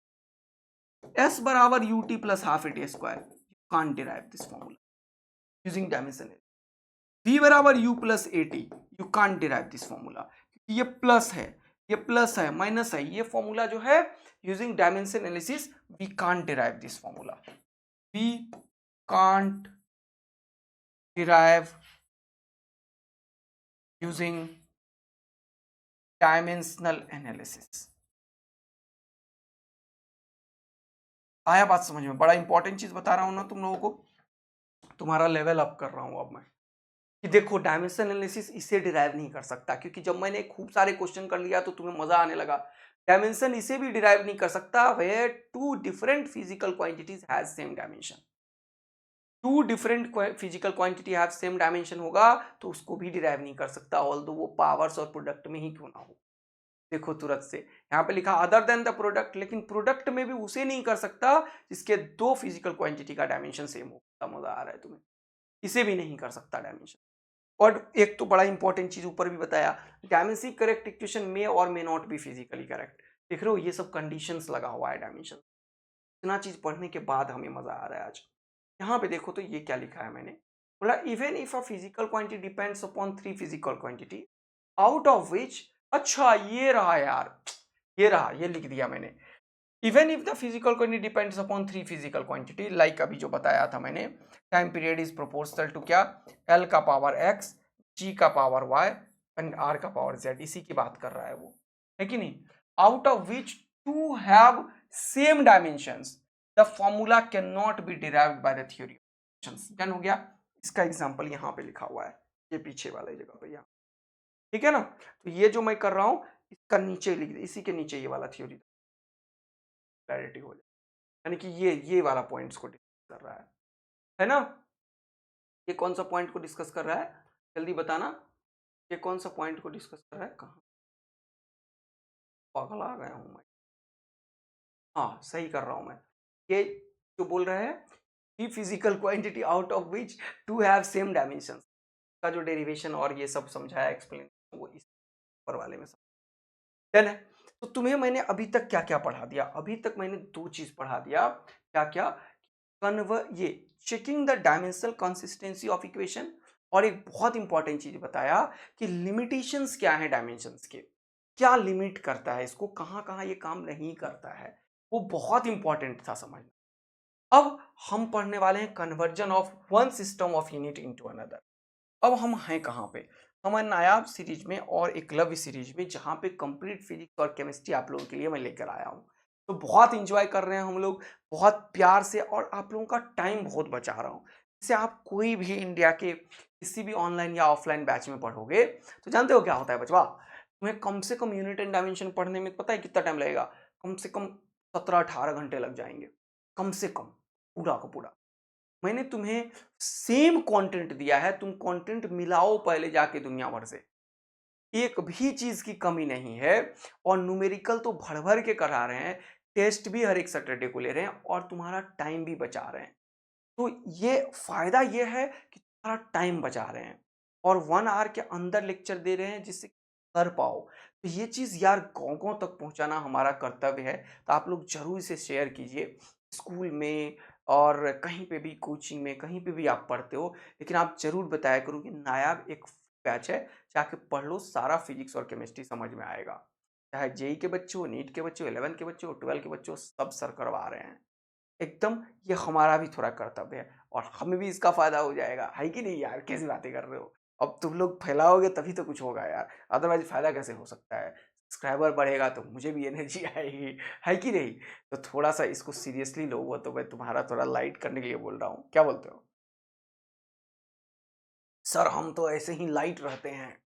S बराबर u t plus half a t square, you can't derive this formula using dimension. v बराबर u plus a t, you can't derive this formula, ये plus है, ये plus है, minus है, ये formula जो है using dimension analysis we can't derive this formula, we can't derive using dimensional analysis. आया बात समझ में? बड़ा इंपॉर्टेंट चीज बता रहा हूं ना तुम लोगों को, तुम्हारा लेवल अप कर रहा हूं अब मैं, कि देखो डायमेंशन एनालिसिस इसे डिराइव नहीं कर सकता, क्योंकि जब मैंने खूब सारे क्वेश्चन कर लिया तो तुम्हें मजा आने लगा। डायमेंशन इसे भी डिराइव नहीं कर सकता where two different physical quantities has same dimension. Two different physical quantity have same dimension होगा तो उसको भी डिराइव नहीं कर सकता, ऑल्दो वो पावर्स और प्रोडक्ट में ही क्यों ना हो। देखो तुरंत से यहाँ पे लिखा अदर देन द प्रोडक्ट, लेकिन प्रोडक्ट में भी उसे नहीं कर सकता जिसके दो फिजिकल क्वांटिटी का डायमेंशन सेम हो। मजा आ रहा है तुम्हें? इसे भी नहीं कर सकता डायमेंशन। और एक तो बड़ा इंपॉर्टेंट चीज ऊपर भी बताया, डायमेंशन करेक्ट इक्वेशन में और may not be physically correct. देख रहे हो, ये सब कंडीशंस लगा हुआ है डायमेंशन। इतना चीज पढ़ने के बाद हमें मजा आ रहा है आज। यहाँ पे देखो तो ये क्या लिखा है मैंने, बोला even if a physical quantity depends upon three physical quantity out of विच, अच्छा ये रहा यार, ये रहा, ये लिख दिया मैंने। Even if the physical quantity depends upon three physical quantity, like अभी जो बताया था मैंने, time period is proportional to क्या, एल का पावर एक्स, जी का पावर वाई एंड आर का पावर जेड, इसी की बात कर रहा है वो, है कि नहीं। Out of which two have same dimensions, the formula can not be derived by the theory. Done हो गया। इसका एग्जांपल यहाँ पे लिखा हुआ है, ये पीछे वाले जगह पे, यहाँ, ठीक है ना। तो ये जो मैं कर रहा हूँ इसका नीचे लिख दे, इसी के नीचे ये वाला थ्योरी क्लैरिटी हो जाए। यानी कि ये वाला पॉइंट्स को डिस्कस कर रहा है ना। ये कौन सा पॉइंट को डिस्कस कर रहा है, जल्दी बताना, ये कौन सा पॉइंट को डिस्कस कर रहा है, कहाँ पागल आ गया हूँ मैं। हाँ सही कर रहा हूँ मैं। ये जो बोल रहा है कि physical quantity out of which two have same dimension का जो डेरिवेशन और ये सब समझाया, एक्सप्लेन, वो इस ऊपर वाले में डन है। तो तुम्हें मैंने अभी तक क्या क्या पढ़ा दिया, अभी तक मैंने दो चीज पढ़ा दिया, क्या क्या, ये checking the dimensional consistency of equation, और एक बहुत इंपॉर्टेंट चीज बताया कि लिमिटेशंस क्या है डायमेंशंस के, क्या लिमिट करता है इसको, कहाँ कहाँ ये काम नहीं करता है, वो बहुत इंपॉर्टेंट था समझना। अब हम पढ़ने वाले हैं conversion of one system of unit into another. अब हम हैं कहाँ पे, हम हैं नायाब सीरीज में और एकलव्य सीरीज में, जहाँ पे कंप्लीट फिजिक्स और केमिस्ट्री आप लोगों के लिए मैं लेकर आया हूँ। तो बहुत इंजॉय कर रहे हैं हम लोग, बहुत प्यार से, और आप लोगों का टाइम बहुत बचा रहा हूँ। जैसे आप कोई भी इंडिया के किसी भी ऑनलाइन या ऑफलाइन बैच में पढ़ोगे तो जानते हो क्या होता है बचवा, तुम्हें कम से कम यूनिट एंड डायमेंशन पढ़ने में पता है कितना टाइम लगेगा, कम से कम 17-18 घंटे लग जाएंगे, कम से कम, पूरा का पूरा। मैंने तुम्हें सेम कंटेंट दिया है, तुम कंटेंट मिलाओ पहले जाके दुनिया भर से, एक भी चीज की कमी नहीं है। और न्यूमेरिकल तो भर भर के करा रहे हैं, टेस्ट भी हर एक सैटरडे को ले रहे हैं, और तुम्हारा टाइम भी बचा रहे हैं। तो ये फायदा ये है कि तुम्हारा टाइम बचा रहे हैं, और 1 आवर के अंदर लेक्चर दे रहे हैं जिससे कर पाओ। तो ये चीज यार गांव गांव तक पहुंचाना हमारा कर्तव्य है, तो आप लोग जरूर इसे शेयर कीजिए, स्कूल में, और कहीं पे भी कोचिंग में कहीं पे भी आप पढ़ते हो, लेकिन आप ज़रूर बताया करो कि नायाब एक बैच है, जाके पढ़ लो, सारा फिजिक्स और केमिस्ट्री समझ में आएगा। चाहे जेई के बच्चे हो, नीट के बच्चे हो, 11 के बच्चे हो, 12 के बच्चे हो, सब सर करवा रहे हैं। एकदम ये हमारा भी थोड़ा कर्तव्य है और हमें भी इसका फायदा हो जाएगा, है कि नहीं यार? कैसी बातें कर रहे हो? अब तुम लोग फैलाओगे तभी तो कुछ होगा यार, अदरवाइज फायदा कैसे हो सकता है? सब्सक्राइबर बढ़ेगा तो मुझे भी एनर्जी आएगी, है कि नहीं? तो थोड़ा सा इसको सीरियसली लो, वो तो मैं तुम्हारा थोड़ा लाइट करने के लिए बोल रहा हूँ, क्या बोलते हो? सर हम तो ऐसे ही लाइट रहते हैं,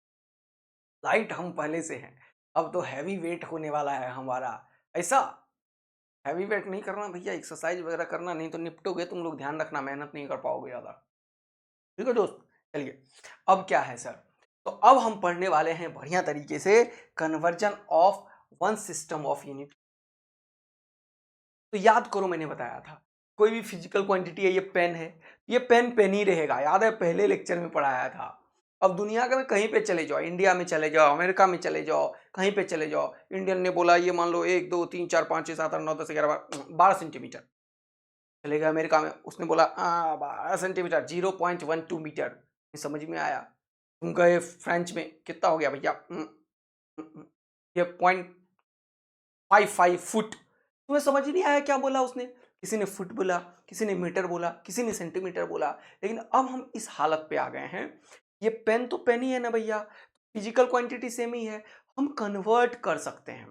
लाइट हम पहले से हैं, अब तो हैवी वेट होने वाला है हमारा, ऐसा? हैवी वेट नहीं करना भैया, एक्सरसाइज वगैरह करना, नहीं तो निपटोगे तुम लोग, ध्यान रखना, मेहनत नहीं कर पाओगे ज़्यादा। ठीक है दोस्त? चलिए, अब क्या है सर? तो अब हम पढ़ने वाले हैं बढ़िया तरीके से conversion of one system of unit. तो याद करो मैंने बताया था, कोई भी फिजिकल क्वांटिटी है, ये पेन है, ये पेन ही रहेगा, याद है पहले लेक्चर में पढ़ाया था। अब दुनिया का में कहीं पे चले जाओ, इंडिया में चले जाओ, अमेरिका में चले जाओ, कहीं पे चले जाओ, इंडियन ने बोला ये मान लो 1 2 3 4 5 6 7 8 9 10 11 12 सेंटीमीटर। चले गए अमेरिका में, उसने बोला 12 सेंटीमीटर, 0.12 मीटर। समझ में आया? तुम गए फ्रेंच में, कितना हो गया भैया? ये 0.55 फुट। तुम्हें समझ ही नहीं आया क्या बोला उसने? किसी ने फुट बोला, किसी ने मीटर बोला, किसी ने सेंटीमीटर बोला। लेकिन अब हम इस हालत पे आ गए हैं, ये पेन तो पेन ही है ना भैया, फिजिकल क्वांटिटी सेम ही है, हम कन्वर्ट कर सकते हैं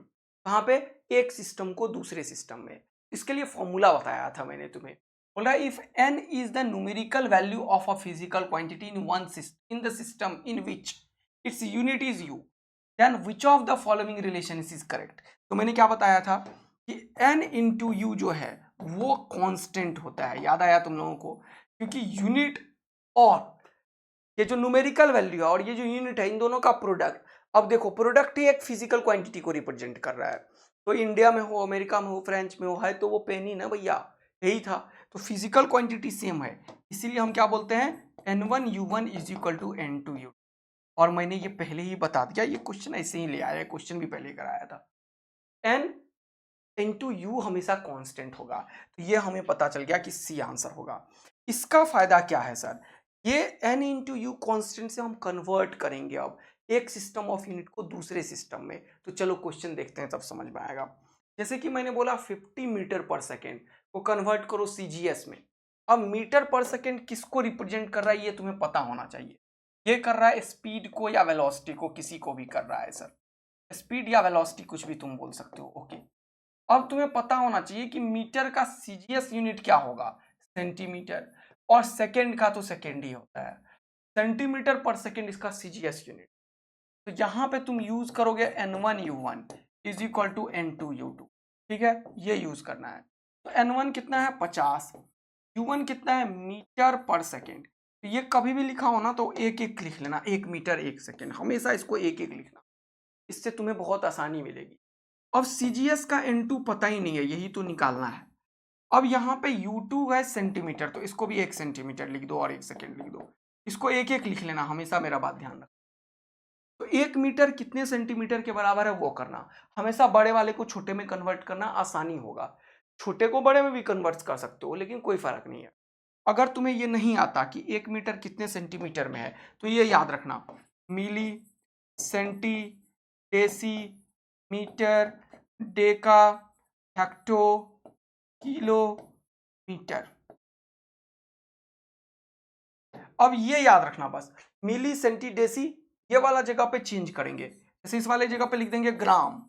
कहाँ पे? एक सिस्टम को दूसरे सिस्टम में। इसके लिए फॉर्मूला बताया था मैंने तुम्हें, बोला if n is the numerical value of a physical quantity in the system in which its unit is u, then which of the following relation is correct. तो मैंने क्या बताया था कि n इंटू यू जो है वो कांस्टेंट होता है, याद आया तुम लोगों को? क्योंकि यूनिट और ये जो न्यूमेरिकल वैल्यू है और ये जो यूनिट है, इन दोनों का प्रोडक्ट, अब देखो प्रोडक्ट ही एक फिजिकल क्वांटिटी को रिप्रेजेंट कर रहा है। तो इंडिया में हो, अमेरिका में हो, फ्रेंच में हो, है तो वो पेन ही ना भैया, यही था। तो फिजिकल क्वांटिटी सेम है, इसीलिए हम क्या बोलते हैं? N1U1 is equal to N2U। और मैंने ये पहले ही बता दिया, ये क्वेश्चन ऐसे ही ले आया, क्वेश्चन भी पहले कराया था। N इंटू यू हमेशा कांस्टेंट होगा, तो ये हमें पता चल गया कि सी आंसर होगा। इसका फायदा क्या है सर? ये n इंटू यू कॉन्स्टेंट से हम कन्वर्ट करेंगे अब एक सिस्टम ऑफ यूनिट को दूसरे सिस्टम में। तो चलो क्वेश्चन देखते हैं, तब समझ में आएगा। जैसे कि मैंने बोला 50 मीटर पर सेकेंड को कन्वर्ट करो सीजीएस में। अब मीटर पर सेकेंड किसको रिप्रेजेंट कर रहा है ये तुम्हें पता होना चाहिए। ये कर रहा है स्पीड को या वेलोसिटी को, किसी को भी कर रहा है सर, स्पीड या वेलोसिटी कुछ भी तुम बोल सकते हो, ओके। अब तुम्हें पता होना चाहिए कि मीटर का सीजीएस यूनिट क्या होगा, सेंटीमीटर, और सेकंड का तो सेकंड ही होता है, सेंटीमीटर पर सेकंड इसका सीजीएस यूनिट। तो यहां पे तुम यूज करोगे N1U1 is equal to N2U2, ठीक है, ये यूज करना है। तो N1 कितना है 50, U1 कितना है मीटर पर सेकेंड। तो ये कभी भी लिखा हो ना तो एक एक लिख लेना, 1 मीटर 1 सेकेंड, हमेशा इसको एक एक लिखना, इससे तुम्हें बहुत आसानी मिलेगी। अब सीजीएस का N2 पता ही नहीं है, यही तो निकालना है। अब यहाँ पे U2 है सेंटीमीटर, तो इसको भी 1 सेंटीमीटर लिख दो और 1 सेकेंड लिख दो, इसको एक एक लिख लेना, हमेशा मेरा बात ध्यान रखना। तो 1 मीटर कितने सेंटीमीटर के बराबर है वो करना, हमेशा बड़े वाले को छोटे में कन्वर्ट करना आसानी होगा। छोटे को बड़े में भी कन्वर्ट कर सकते हो, लेकिन कोई फर्क नहीं है। अगर तुम्हें ये नहीं आता कि 1 मीटर कितने सेंटीमीटर में है, तो ये याद रखना, milli, centi, deci, metre, deca, hecto, kilometre. अब ये याद रखना बस, मिली, सेंटी, डेसी, ये वाला जगह पे चेंज करेंगे। जैसे इस वाले जगह पे लिख देंगे ग्राम,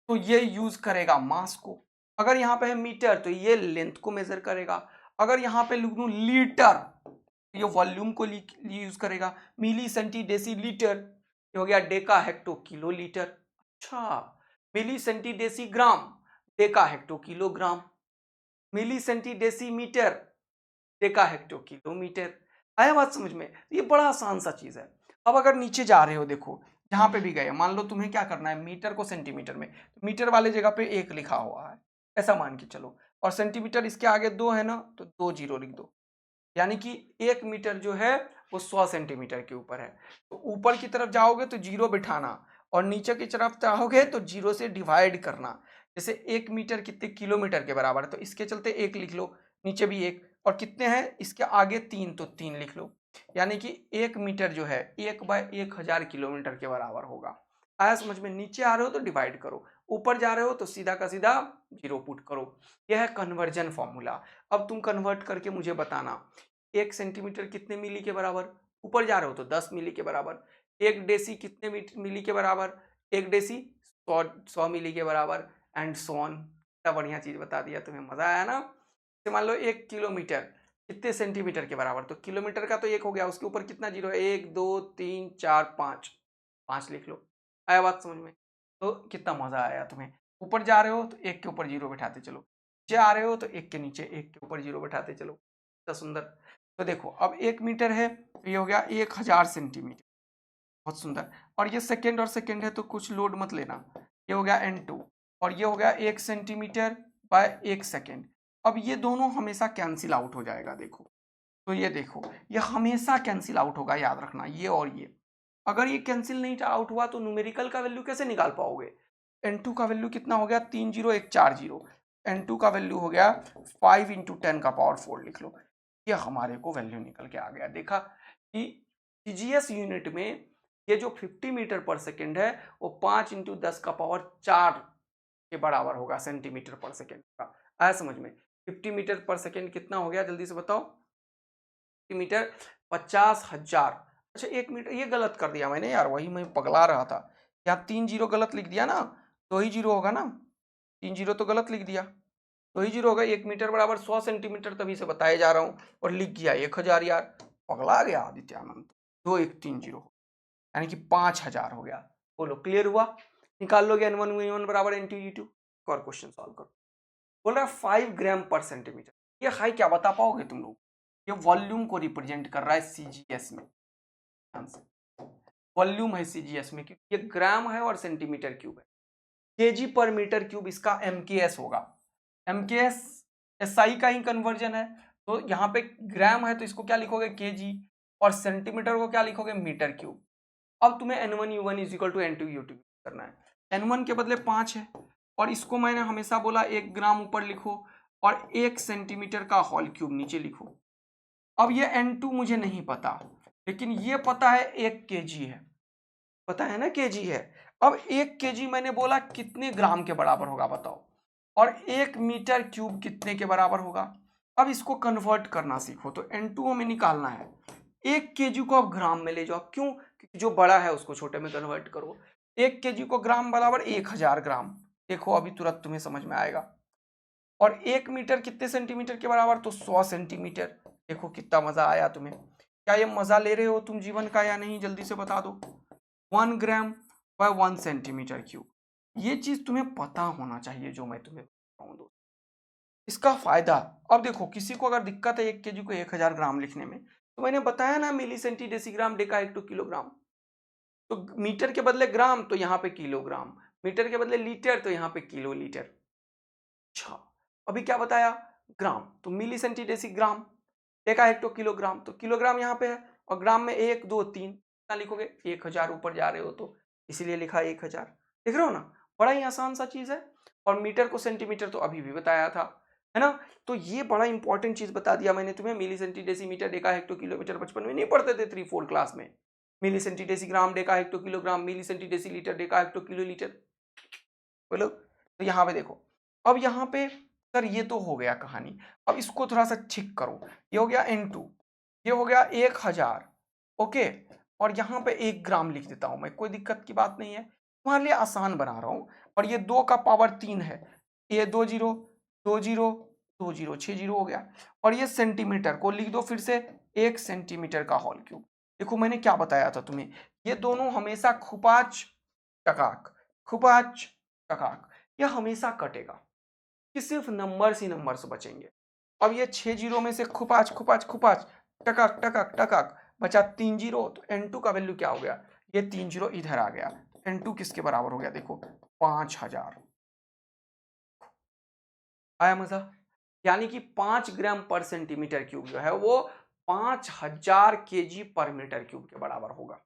तो ये यूज करेगा मास को। अगर यहाँ पे है मीटर तो ये लेंथ को मेजर करेगा। अगर यहाँ पे लिख दूं लीटर, तो ये वॉल्यूम को यूज करेगा। मिली, सेंटी, डेसी, लीटर, ये हो गया डेका, हेक्टो, किलो, लीटर। अच्छा, milli, centi, deci, gram, deca, hecto, kilogram, milli, centi, deci, metre, deca, hecto, kilometre. आया बात समझ में? ये बड़ा आसान सा चीज है। अब अगर नीचे जा रहे हो, देखो जहां पे भी गए, मान लो तुम्हें क्या करना है, मीटर को सेंटीमीटर में, तो मीटर वाले जगह पे 1 लिखा हुआ है, ऐसा मान के चलो, और सेंटीमीटर इसके आगे 2 है ना, तो 2 जीरो लिख दो। यानी कि 1 मीटर जो है वो 100 सेंटीमीटर के ऊपर है। तो ऊपर की तरफ जाओगे तो जीरो बिठाना, और नीचे की तरफ जाओगे तो जीरो से डिवाइड करना। जैसे 1 मीटर कितने किलोमीटर के बराबर है, तो इसके चलते 1 लिख लो, नीचे भी 1, और कितने हैं इसके आगे 3, तो 3 लिख लो। यानी कि 1 मीटर जो है 1/1000 किलोमीटर के बराबर होगा। आया समझ में? नीचे आ रहे हो तो डिवाइड करो, ऊपर जा रहे हो तो सीधा का सीधा 0 पुट करो। यह है कन्वर्जन फॉर्मूला। अब तुम कन्वर्ट करके मुझे बताना 1 सेंटीमीटर कितने मिली के बराबर, ऊपर जा रहे हो तो 10 मिली के बराबर। 1 डेसी कितने मिली के बराबर, 1 डेसी 100 मिली के बराबर, एंड सो ऑन। इतना बढ़िया चीज बता दिया तुम्हें, मजा आया ना? तो मान लो 1 किलोमीटर कितने सेंटीमीटर के बराबर, तो किलोमीटर का तो 1 हो गया, उसके ऊपर कितना जीरो है, 1 2 3 4 5, 5 लिख लो। आया बात समझ में? तो कितना मजा आया तुम्हें। ऊपर जा रहे हो तो 1 के ऊपर 0 बैठाते चलो, नीचे आ रहे हो तो 1 के नीचे 1 के ऊपर 0 बैठाते चलो। कितना सुंदर। तो देखो अब 1 मीटर है तो ये हो गया 1000 सेंटीमीटर, बहुत सुंदर। और ये सेकेंड और सेकेंड है तो कुछ लोड मत लेना, ये हो गया n2, और ये हो गया 1 सेंटीमीटर बाय 1 सेकेंड। अब ये दोनों हमेशा कैंसिल आउट हो जाएगा, देखो तो ये देखो ये हमेशा कैंसिल आउट होगा, याद रखना ये और ये। अगर ये कैंसिल नहीं आउट हुआ तो न्यूमेरिकल का वैल्यू कैसे निकाल पाओगे। n2 का वैल्यू कितना हो गया, 30140। n2 का वैल्यू हो गया 5 × 10 का पावर 4 लिख लो। ये हमारे को वैल्यू निकल के आ गया। देखा कि सीजीएस यूनिट में ये जो 50 मीटर पर सेकेंड है वो 5 × 10 का पावर 4 के बराबर होगा सेंटीमीटर पर सेकेंड का। आया समझ में? 50 मीटर पर सेकेंड कितना हो गया, जल्दी से बताओ। मीटर 50,000। अच्छा 1 मीटर ये गलत कर दिया मैंने यार, वही मैं पगला रहा था। यहाँ 3 जीरो गलत लिख दिया ना, 2 ही जीरो होगा ना, 3 जीरो तो गलत लिख दिया, 2 ही जीरो होगा। 1 मीटर बराबर 100 सेंटीमीटर तभी से बताए जा रहा हूँ, और लिख गया 1000 यार, पगला गया आदित्यानंद। 2 1 3 0 यानी कि 5000 हो गया। बोलो क्लियर हुआ? निकाल लोगे n1 v1 बराबर n2 u2। और क्वेश्चन सॉल्व करो। बोल रहा है 5 ग्राम पर सेंटीमीटर, ये हाई क्या बता पाओगे तुम लोग? ये वॉल्यूम को रिप्रेजेंट कर रहा है सीजीएस में, वॉल्यूम है सीजीएस में, क्योंकि ये ग्राम है और सेंटीमीटर क्यूब है। केजी पर मीटर क्यूब इसका एमकेएस होगा। एमकेएस एसआई का ही कन्वर्जन है, तो यहाँ पे ग्राम है तो इसको क्या लिखोगे, केजी, और सेंटीमीटर को क्या लिखोगे, मीटर क्यूब। अब तुम्हें n1 u1 = n2 u2 करना है। n1 के बदले 5 है, और इसको मैंने हमेशा बोला 1 ग्राम ऊपर लिखो और 1 सेंटीमीटर का होल क्यूब नीचे लिखो। अब ये n2 मुझे नहीं पता, लेकिन ये पता है 1 केजी है, पता है ना केजी है। अब 1 केजी मैंने बोला कितने ग्राम के बराबर होगा बताओ, और 1 मीटर क्यूब कितने के बराबर होगा। अब इसको कन्वर्ट करना सीखो, तो n2 हमें निकालना है। 1 केजी को अब ग्राम में ले जाओ, क्यों? क्योंकि जो बड़ा है उसको छोटे में कन्वर्ट करो। 1 केजी को ग्राम बराबर 1000 ग्राम, देखो अभी तुरंत तुम्हें समझ में आएगा। और 1 मीटर कितने सेंटीमीटर के बराबर, तो 100 सेंटीमीटर। देखो कितना मजा आया तुम्हें। क्या ये मजा ले रहे हो तुम जीवन का या नहीं, जल्दी से बता दो। 1 ग्राम बाय 1 सेंटीमीटर क्यूब, ये चीज तुम्हें पता होना चाहिए जो मैं तुम्हें बताऊं दोस्त। इसका फायदा, अब देखो किसी को अगर दिक्कत है 1 केजी को 1000 ग्राम लिखने में, तो मैंने बताया ना milli centi decigram deca hecto kilogram. तो मीटर के बदले ग्राम तो यहाँ पे किलोग्राम, मीटर के बदले लीटर तो यहाँ पे किलो लीटर। अच्छा अभी क्या बताया, ग्राम, तो milli centi decigram deca hecto kilogram, तो किलोग्राम यहाँ पे है, और ग्राम में 1 2 3 कितना लिखोगे, 1000 ऊपर जा रहे हो तो इसीलिए लिखा 1000। देख रहे हो ना, बड़ा ही आसान सा चीज है। और मीटर को सेंटीमीटर तो अभी भी बताया था, है ना। तो ये बड़ा इंपॉर्टेंट चीज बता दिया मैंने तुम्हें। Milli centi decimetre deca hecto kilometre बचपन में नहीं पढ़ते थे 3 4 क्लास में। Milli centi decigram deca hecto kilogram, milli centi decilitre deca hecto kilolitre. बोलो, तो यहाँ पे देखो, अब यहाँ पे सर ये तो हो गया कहानी। अब इसको थोड़ा सा ठीक करो, ये हो गया n2, ये हो गया 1000, ओके। और यहाँ पे 1 ग्राम लिख देता हूं मैं, कोई दिक्कत की बात नहीं है, तुम्हारे लिए आसान बना रहा हूं। और ये 2 का पावर 3 है, ये 2 0 2 0 2 0 6 0 हो गया। और ये सेंटीमीटर को लिख दो फिर से, 1 सेंटीमीटर का होल क्यूब। देखो मैंने क्या बताया था तुम्हें, ये दोनों हमेशा खुपाच टकाक, खुपाच टकाक, यह हमेशा कटेगा, कि सिर्फ नंबर्स ही नंबर्स बचेंगे। अब ये 6 जीरो में से खुपाच खुपाच खुपाच टकाक टकाक टकाक बचा 3 जीरो, तो n2 का वैल्यू क्या हो गया, ये 3 जीरो इधर आ गया, n2 किसके बराबर हो गया, देखो 5000। आया मजा? यानी कि 5 ग्राम पर सेंटीमीटर क्यूब जो है वो 5000 केजी पर मीटर क्यूब के बराबर होगा।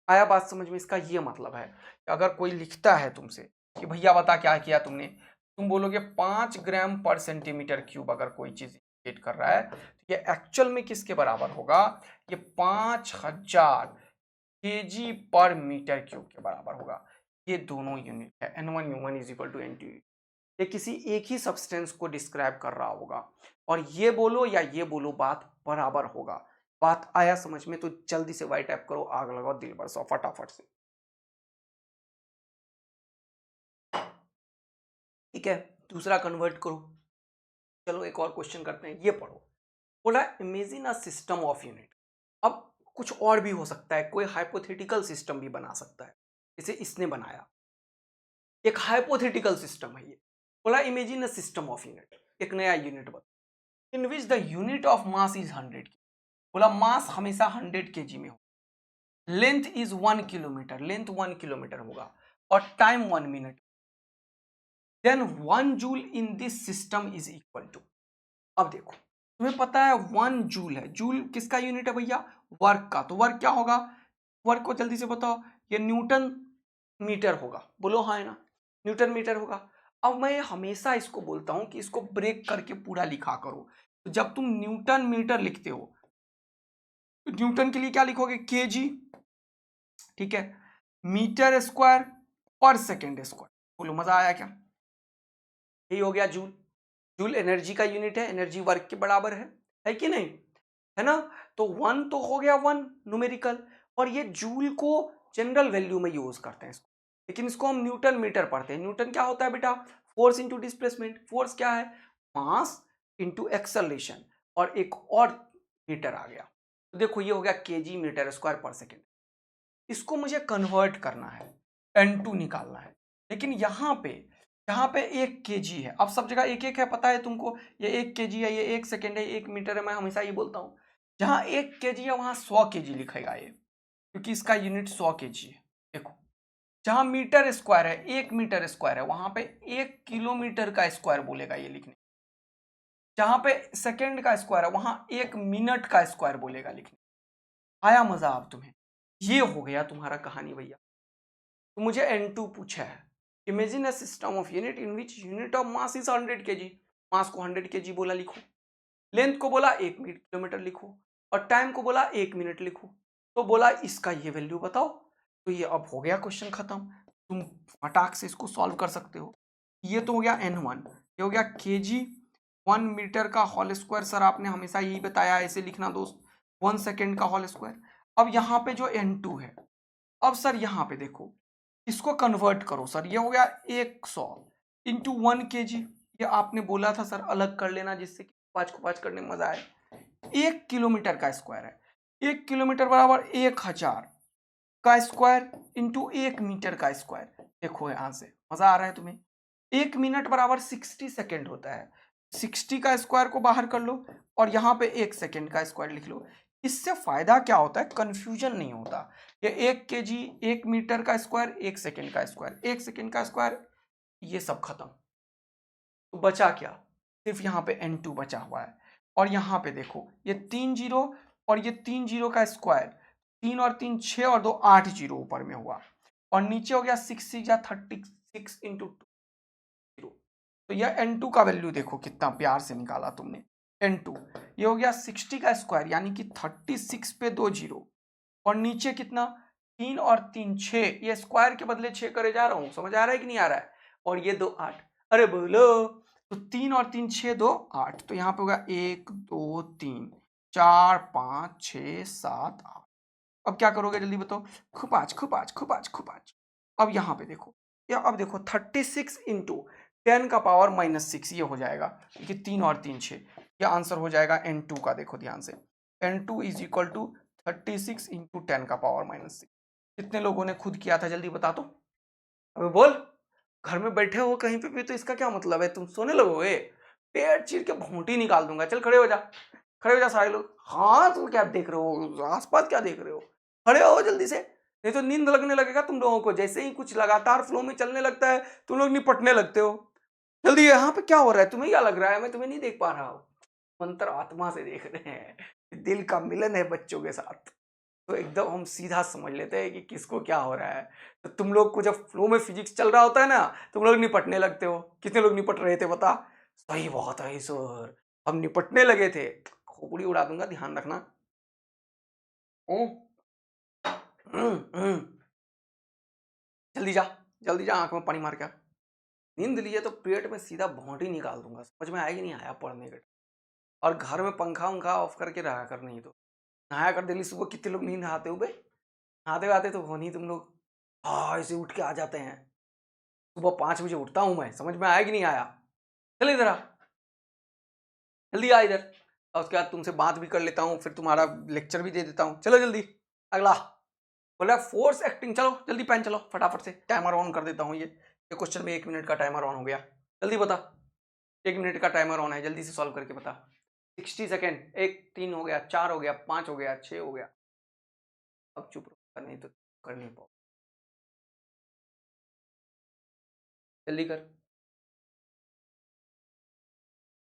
आया बात समझ में? इसका ये मतलब है कि अगर कोई लिखता है तुमसे कि भैया बता क्या किया तुमने, तुम बोलोगे 5 ग्राम पर सेंटीमीटर क्यूब। अगर कोई चीज इंडिकेट कर रहा है, तो ये एक्चुअल में किसके बराबर होगा, ये 5000 kg पर मीटर क्यूब के बराबर होगा। ये दोनों यूनिट है, N1U1 is equal to N2। ये किसी एक ही सब्सटेंस को डिस्क्राइब कर रहा होगा, और ये बोलो या ये बोलो बात बराबर होगा। बात आया समझ में? तो जल्दी से वाई टैप करो, आग लगाओ, दिल बरसाओ फटाफट से। ठीक है, दूसरा कन्वर्ट करो। चलो एक और क्वेश्चन करते हैं, ये पढ़ो। बोला imagine a system of unit. अब कुछ और भी हो सकता है, कोई हाइपोथेटिकल सिस्टम भी बना सकता है, इसे इसने बनाया, एक हाइपोथेटिकल सिस्टम है ये। बोला imagine a system of unit, एक नया यूनिट बता, in which the unit of mass is 100 kg। बोला मास हमेशा 100 kg में हो, length is 1 kilometre, length 1 kilometre होगा, और time 1 minute, then 1 joule in this system is equal to. अब देखो तुम्हें पता है 1 जूल है, जूल किसका यूनिट है भैया, वर्क का, तो वर्क क्या होगा, वर्क को जल्दी से बताओ, ये न्यूटन मीटर होगा, बोलो हाँ है ना, न्यूटन मीटर होगा। अब मैं हमेशा इसको बोलता हूं कि इसको ब्रेक करके पूरा लिखा करो। तो जब तुम न्यूटन मीटर लिखते हो तो न्यूटन के लिए क्या लिखोगे, केजी, ठीक है, मीटर स्क्वायर पर सेकेंड स्क्वायर। बोलो मजा आया क्या, यही हो गया जूल। जूल एनर्जी का यूनिट है, एनर्जी वर्क के बराबर है कि नहीं, है ना। तो 1 तो हो गया 1 न्यूमेरिकल, और ये जूल को जनरल वैल्यू में यूज करते हैं इसको, लेकिन इसको हम न्यूटन मीटर पढ़ते हैं। न्यूटन क्या होता है बेटा, फोर्स इंटू डिस्प्लेसमेंट। फोर्स क्या है, मास इंटू एक्सेलरेशन, और एक और मीटर आ गया, तो देखो ये हो गया केजी मीटर स्क्वायर पर सेकेंड। इसको मुझे कन्वर्ट करना है, N2 निकालना है, लेकिन यहाँ पे 1 kg है। अब सब जगह एक एक है, पता है तुमको, ये 1 kg है, ये 1 सेकेंड है, 1 मीटर है, मैं हमेशा ये बोलता हूँ। जहाँ 1 kg है वहाँ 100 kg लिखेगा ये, क्योंकि इसका यूनिट 100 kg है। देखो जहाँ मीटर स्क्वायर है, 1 मीटर स्क्वायर है, वहां पे 1 किलोमीटर का स्क्वायर बोलेगा ये लिखने। जहां पे सेकेंड का स्क्वायर है वहां 1 मिनट का स्क्वायर बोलेगा लिखने। आया मजा अब तुम्हें? ये हो गया तुम्हारा कहानी भैया। तो मुझे N2 पूछा है, imagine a system of unit in which unit of mass is 100 kg। मास को 100 kg बोला, लिखो। लेंथ को बोला 1 किलोमीटर लिखो, और टाइम को बोला 1 मिनट लिखो। तो बोला इसका ये वैल्यू बताओ। तो ये अब हो गया क्वेश्चन खत्म, तुम फटाक से इसको सॉल्व कर सकते हो। ये तो हो गया N1, ये हो गया kg 1 मीटर का होल स्क्वायर। सर आपने हमेशा यही बताया ऐसे लिखना दोस्त, 1 सेकेंड का होल स्क्वायर। अब यहाँ पे जो N2 है, अब सर यहाँ पे देखो, इसको कन्वर्ट करो सर, ये हो गया 100 इंटू 1 kg। ये आपने बोला था सर अलग कर लेना, जिससे कि पाँच करने में मजा आए। 1 किलोमीटर का स्क्वायर है, 1 किलोमीटर बराबर 1000 का स्क्वायर इंटू 1 मीटर का स्क्वायर। देखो यहां से मजा आ रहा है तुम्हें। 1 मिनट बराबर 60 सेकेंड होता है, 60 का स्क्वायर को बाहर कर लो, और यहाँ पे 1 सेकेंड का स्क्वायर लिख लो। इससे फायदा क्या होता है, कंफ्यूजन नहीं होता। ये 1 kg 1 मीटर का स्क्वायर, 1 सेकेंड का स्क्वायर, 1 सेकेंड का स्क्वायर, ये सब खत्म। तो बचा क्या, सिर्फ यहाँ पे N2 बचा हुआ है। और यहाँ पे देखो ये 3 जीरो, और ये 3 जीरो का स्क्वायर, 3 और 3 6 और 2 8 जीरो ऊपर में हुआ, और नीचे हो गया 6 6 या 36 इंटू 2। तो यह N2 का वैल्यू देखो कितना प्यार से निकाला तुमने। N2 ये हो गया 60 का स्क्वायर, यानी कि 36 पे 2 जीरो, और नीचे कितना 3 और 3 6, ये स्क्वायर के बदले 6 करे जा रहा हूं, समझ आ रहा है कि नहीं आ रहा है, और ये 2 8। अरे बोलो, तो 3 और 3 6 2 8, तो यहाँ पे होगा 1 2 3 4 5 6 7 8। अब क्या करोगे जल्दी बताओ, खुपाच खुपाच खुपाच खुपाच। अब यहाँ पे देखो, या अब देखो 36 इंटू 10 का पावर -6, ये हो जाएगा, क्योंकि 3 और 3 6, यह आंसर हो जाएगा N2 का। देखो ध्यान से, N2 is equal to 36 into 10 का पावर -6। कितने लोगों ने खुद किया था जल्दी बता दो। अबे बोल, घर में बैठे हो कहीं पे भी तो इसका क्या मतलब है, तुम सोने लगोगे, पेट चीर के भूंटी निकाल दूंगा। चल खड़े हो जा, खड़े हो जा सारे लोग। हाँ तुम क्या देख रहे हो, आसपास क्या देख रहे हो, खड़े हो जल्दी से, नहीं तो नींद लगने लगेगा तुम लोगों को। जैसे ही कुछ लगातार फ्लो में चलने लगता है तुम लोग निपटने लगते हो। जल्दी, यहाँ पे क्या हो रहा है, तुम्हें क्या लग रहा है मैं तुम्हें नहीं देख पा रहा हूँ, मंत्र आत्मा से देख रहे हैं। दिल का मिलन है बच्चों के साथ, तो एकदम हम सीधा समझ लेते हैं कि किसको क्या हो रहा है। तो तुम लोग को जब फ्लो में फिजिक्स चल रहा होता है ना, तुम लोग निपटने लगते हो। कितने लोग निपट रहे थे बता, सही बात है सर, हम निपटने लगे थे, खोपड़ी उड़ा दूंगा, ध्यान रखना। जल्दी जा, जल्दी जा, आंख में पानी मार के आ। नींद लिए तो पेट में सीधा भौंटी निकाल दूंगा, समझ में आएगी नहीं आया पढ़ने के। और घर में पंखा उंखा ऑफ करके रहा कर, नहीं तो नहाया कर। दिल्ली सुबह कितने लोग नींद नहाते हुए, नहाते आते तो हो नहीं तुम लोग, हाँ ऐसे उठ के आ जाते हैं। सुबह 5 बजे उठता हूँ मैं, समझ में आया कि नहीं आया? चल इधर आ, जल्दी आ इधर। और उसके बाद तुमसे बात भी कर लेता हूँ, फिर तुम्हारा लेक्चर भी दे देता हूँ। चलो जल्दी, अगला बोला फोर्स एक्टिंग। चलो जल्दी पेन चलो फटाफट से, टाइमर ऑन कर देता हूँ। ये क्वेश्चन में 1 मिनट का टाइमर ऑन हो गया। जल्दी बता, 1 मिनट का टाइमर ऑन है, जल्दी से सॉल्व करके बता। 60 सेकेंड। 1 3 हो गया, 4 हो गया, 5 हो गया, 6 हो गया। अब चुप रहो, नहीं तो कर नहीं पाओ। जल्दी कर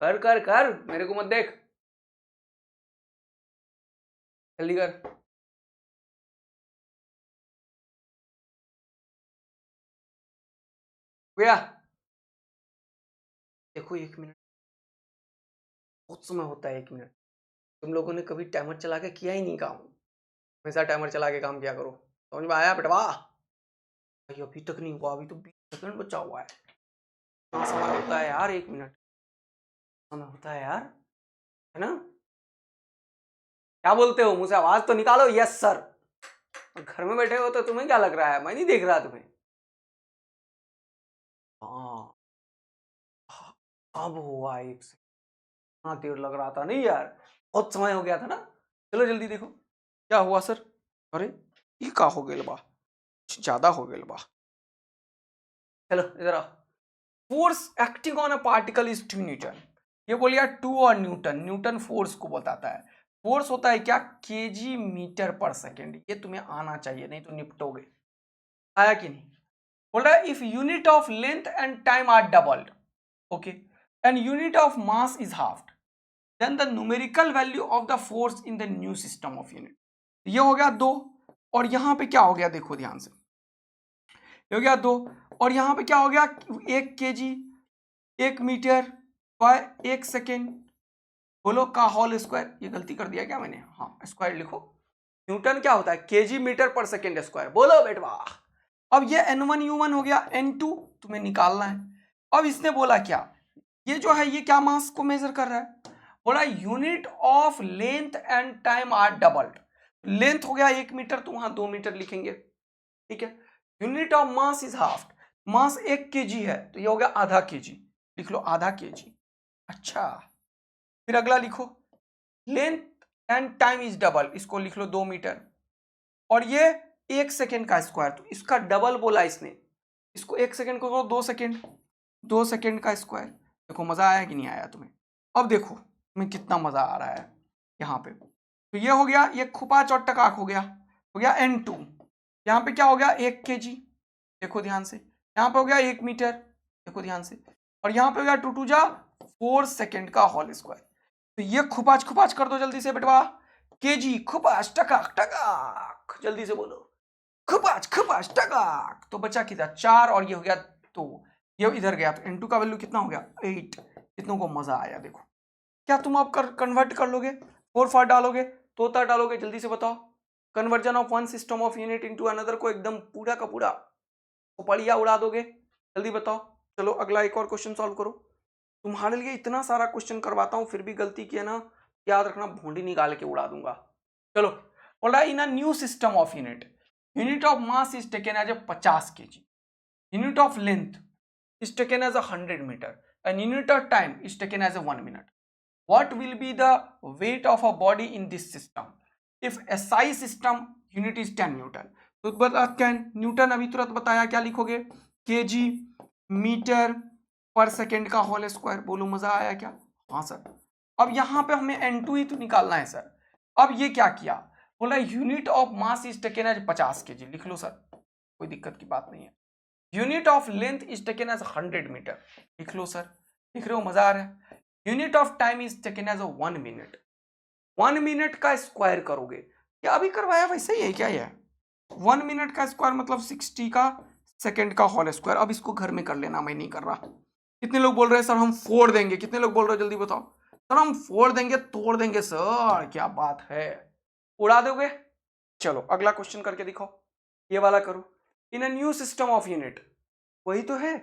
कर कर कर, मेरे को मत देख, जल्दी कर। गया, देखो 1 मिनट बहुत समय होता है। 1 मिनट तुम लोगों ने कभी टाइमर चला के किया ही नहीं काम, हमेशा टाइमर चला के काम किया करो। समझ में आया बेटवा? भाई अभी तक नहीं हुआ, अभी तो 20 सेकंड बचा हुआ है। कितना समय होता है यार, 1 मिनट समय होता है यार, है ना? क्या बोलते हो, मुझसे आवाज तो निकालो। Yes sir. घर में बैठे हो तो तुम्हें क्या लग रहा है, मैं नहीं देख रहा तुम्हें? हाँ, अब हुआ 1 सेकंड। हाँ देर लग रहा था नहीं यार, बहुत समय हो गया था ना। चलो जल्दी देखो क्या हुआ सर। अरे ये का हो गया बा, कुछ ज्यादा हो गया बा। चलो इधर आओ। Force acting on a particle is 2 Newton. ये बोलिए 2 और न्यूटन, न्यूटन फोर्स को बताता है। फोर्स होता है क्या, केजी मीटर पर सेकेंड। ये तुम्हें आना चाहिए, नहीं तो निपटोगे। आया कि नहीं? बोल रहा है if unit of length and time are doubled, okay, and unit of mass is halved, then the numerical value of the force in the new system of unit. ये हो गया 2, और यहां पे क्या हो गया देखो ध्यान से, ये हो गया 2, और यहां पे क्या हो गया, 1 केजी 1 मीटर बाय 1 सेकेंड, बोलो का होल स्क्वायर। ये गलती कर दिया क्या मैंने? हाँ स्क्वायर लिखो। न्यूटन क्या होता है, केजी मीटर पर सेकेंड स्क्वायर। बोलो बेटवा। अब ये N1 U1 हो गया, N2 तुम्हें निकालना है। अब इसने बोला क्या, ये जो है ये क्या मास को मेजर कर रहा है, बोला unit of length and time are doubled. Length हो गया 1 मीटर, तो वहां 2 मीटर लिखेंगे, ठीक है। Unit of mass is half, mass 1 KG है तो ये हो गया आधा केजी, लिख लो आधा केजी। अच्छा, फिर अगला लिखो, length and time is double, इसको लिख लो 2 मीटर, और ये 1 सेकेंड का स्क्वायर, तो इसका डबल बोला इसने, इसको 1 सेकेंड को 2 सेकेंड, 2 सेकेंड का स्क्वायर। देखो मजा आया कि नहीं आया तुम्हें? अब देखो तुम्हें कितना मजा आ रहा है यहाँ पे। तो ये हो गया, ये खुपाच और टकाक हो गया N2। यहाँ पे क्या हो गया, 1 केजी, देखो ध्यान से। यहाँ पे हो गया 1 मीटर, देखो ध्यान से। और यहाँ पे हो गया 2 2 जा 4 सेकेंड का होल स्क्वायर। तो ये खुपाच खुपाच कर दो जल्दी से बेटवा। केजी खुपाच टकाक टकाक, जल्दी से बोलो खुपाच खुपाच टकाक। तो बचा कितना, 4, और ये हो गया 2, ये इधर गया। तो N2 का वैल्यू कितना हो गया, 8। कितनों को मजा आया देखो। क्या तुम अब कन्वर्ट कर लोगे, 4 4 डालोगे, तोता डालोगे, जल्दी से बताओ। Conversion of one system of unit into another को एकदम पूरा का पूरा उपड़िया उड़ा दोगे, जल्दी बताओ। चलो अगला एक और क्वेश्चन सॉल्व करो। तुम्हारे लिए इतना सारा क्वेश्चन करवाता हूं, फिर भी गलती किया ना, याद रखना भूंडी निकाल के उड़ा दूंगा। चलो, बोला in a new system of unit, unit of mass is taken as a 50 kg, unit of length is taken as 100 metre, and unit of time is taken as 1 minute. What will be the weight of a body in this system? If SI system unit is 10 Newton, तो बता Newton अभी तुरंत बताया, क्या लिखोगे, KG metre पर second का whole square. बोलो मजा आया क्या? हाँ सर। अब यहाँ पे हमें N2 ही तो निकालना है सर। अब ये क्या किया, बोला unit of mass is taken as 50 kg, लिख लो सर, कोई दिक्कत की बात नहीं है। Unit of length is taken as 100 metre, लिख लो सर, लिख रहे हो, मजा आ रहा है। Unit of time is taken as 1 minute, 1 minute का स्क्वायर करोगे, क्या अभी करवाया वैसे ही है क्या? ये 1 मिनट का स्क्वायर मतलब 60 का सेकेंड का होल स्क्वायर। अब इसको घर में कर लेना, मैं नहीं कर रहा। कितने लोग बोल रहे हैं सर हम 4 देंगे, कितने लोग बोल रहे हो जल्दी बताओ। सर हम फोड़ देंगे तोड़ देंगे सर, क्या बात है, उड़ा दोगे। चलो अगला क्वेश्चन करके दिखाओ, ये वाला करो। In a new system of unit, वही तो है।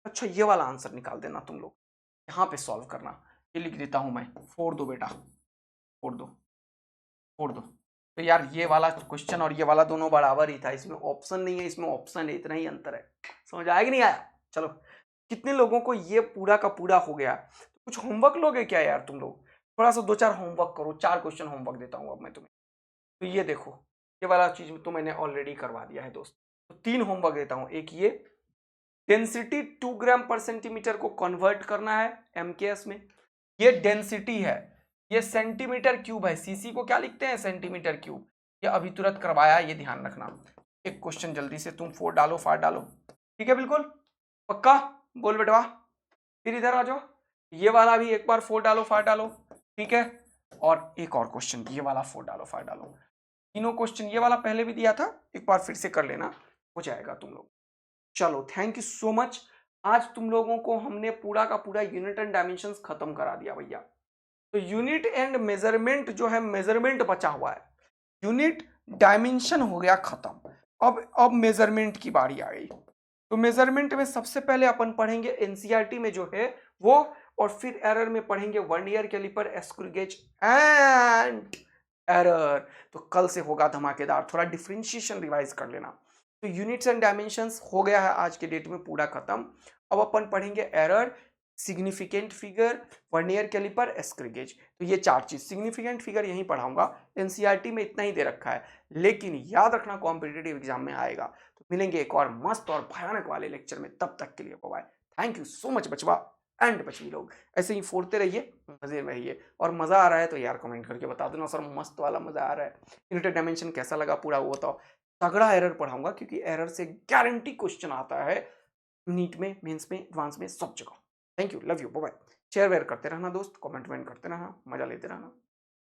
अच्छा ये वाला आंसर निकाल देना तुम लोग, यहाँ पे सॉल्व करना। ये लिख देता हूं मैं, फोड़ दो बेटा, फोड़ दो, फोड़ दो। तो यार ये वाला क्वेश्चन और ये वाला दोनों बराबर ही था, इसमें ऑप्शन नहीं है, इसमें ऑप्शन है, इतना ही अंतर है। समझ आया कि नहीं आया? चलो, कितने लोगों को ये पूरा का पूरा हो गया? तो कुछ होमवर्क लोगे क्या यार तुम लोग? थोड़ा सा 2-4 होमवर्क करो, 4 क्वेश्चन होमवर्क देता हूँ अब मैं तुम्हें। तो ये देखो, ये वाला चीज तो मैंने ऑलरेडी करवा दिया है दोस्त। तो 3 होमवर्क देता हूँ। एक ये, डेंसिटी 2 ग्राम पर सेंटीमीटर को कन्वर्ट करना है एमकेएस में। ये डेंसिटी है, ये सेंटीमीटर क्यूब है, सीसी को क्या लिखते हैं, सेंटीमीटर क्यूब। ये अभी तुरंत करवाया, ये ध्यान रखना। एक क्वेश्चन जल्दी से तुम फोड़ डालो, फाड़ डालो, ठीक है बिल्कुल पक्का? बोल बेटवा, फिर इधर आ जाओ, ये वाला भी एक बार फोड़ डालो, फाड़ डालो, ठीक है। और एक और क्वेश्चन, ये वाला फोड़ डालो, फाड़ डालो। तीनों क्वेश्चन, ये वाला पहले भी दिया था, एक बार फिर से कर लेना, हो जाएगा तुम लोग। चलो थैंक यू सो मच। आज तुम लोगों को हमने पूरा का पूरा यूनिट एंड डायमेंशंस खत्म करा दिया भैया। तो यूनिट एंड मेजरमेंट जो है, मेजरमेंट बचा हुआ है, यूनिट डायमेंशन हो गया खत्म। अब मेजरमेंट की बारी आ गई। तो मेजरमेंट में सबसे पहले अपन पढ़ेंगे एनसीईआरटी में जो है वो, और फिर एरर में पढ़ेंगे vernier caliper, screw gauge and error. तो कल से होगा धमाकेदार, थोड़ा डिफरेंशिएशन रिवाइज कर लेना। तो यूनिट्स एंड डायमेंशंस हो गया है आज के डेट में पूरा खत्म। अब अपन पढ़ेंगे error, significant figure, vernier caliper, screw gauge. तो ये 4 चीज, सिग्निफिकेंट फिगर यहीं पढ़ाऊंगा, एनसीईआरटी में इतना ही दे रखा है, लेकिन याद रखना कॉम्पिटिटिव एग्जाम में आएगा। तो मिलेंगे एक और मस्त और भयानक वाले लेक्चर में, तब तक के लिए bye. Thank you so much बचवा एंड बचवी लोग, ऐसे ही फोड़ते रहिए, मजे में रहिए। और मजा आ रहा है तो यार कमेंट करके बता देना सर मस्त वाला मजा आ रहा है, यूनिट डायमेंशन कैसा लगा पूरा वो बताओ। तगड़ा एरर पढ़ाऊंगा, क्योंकि एरर से गारंटी क्वेश्चन आता है नीट में, मेंस में, एडवांस में, सब जगह। Thank you, love you, bye. Share वेयर करते रहना दोस्त, कमेंट वेंट करते रहना, मजा लेते रहना।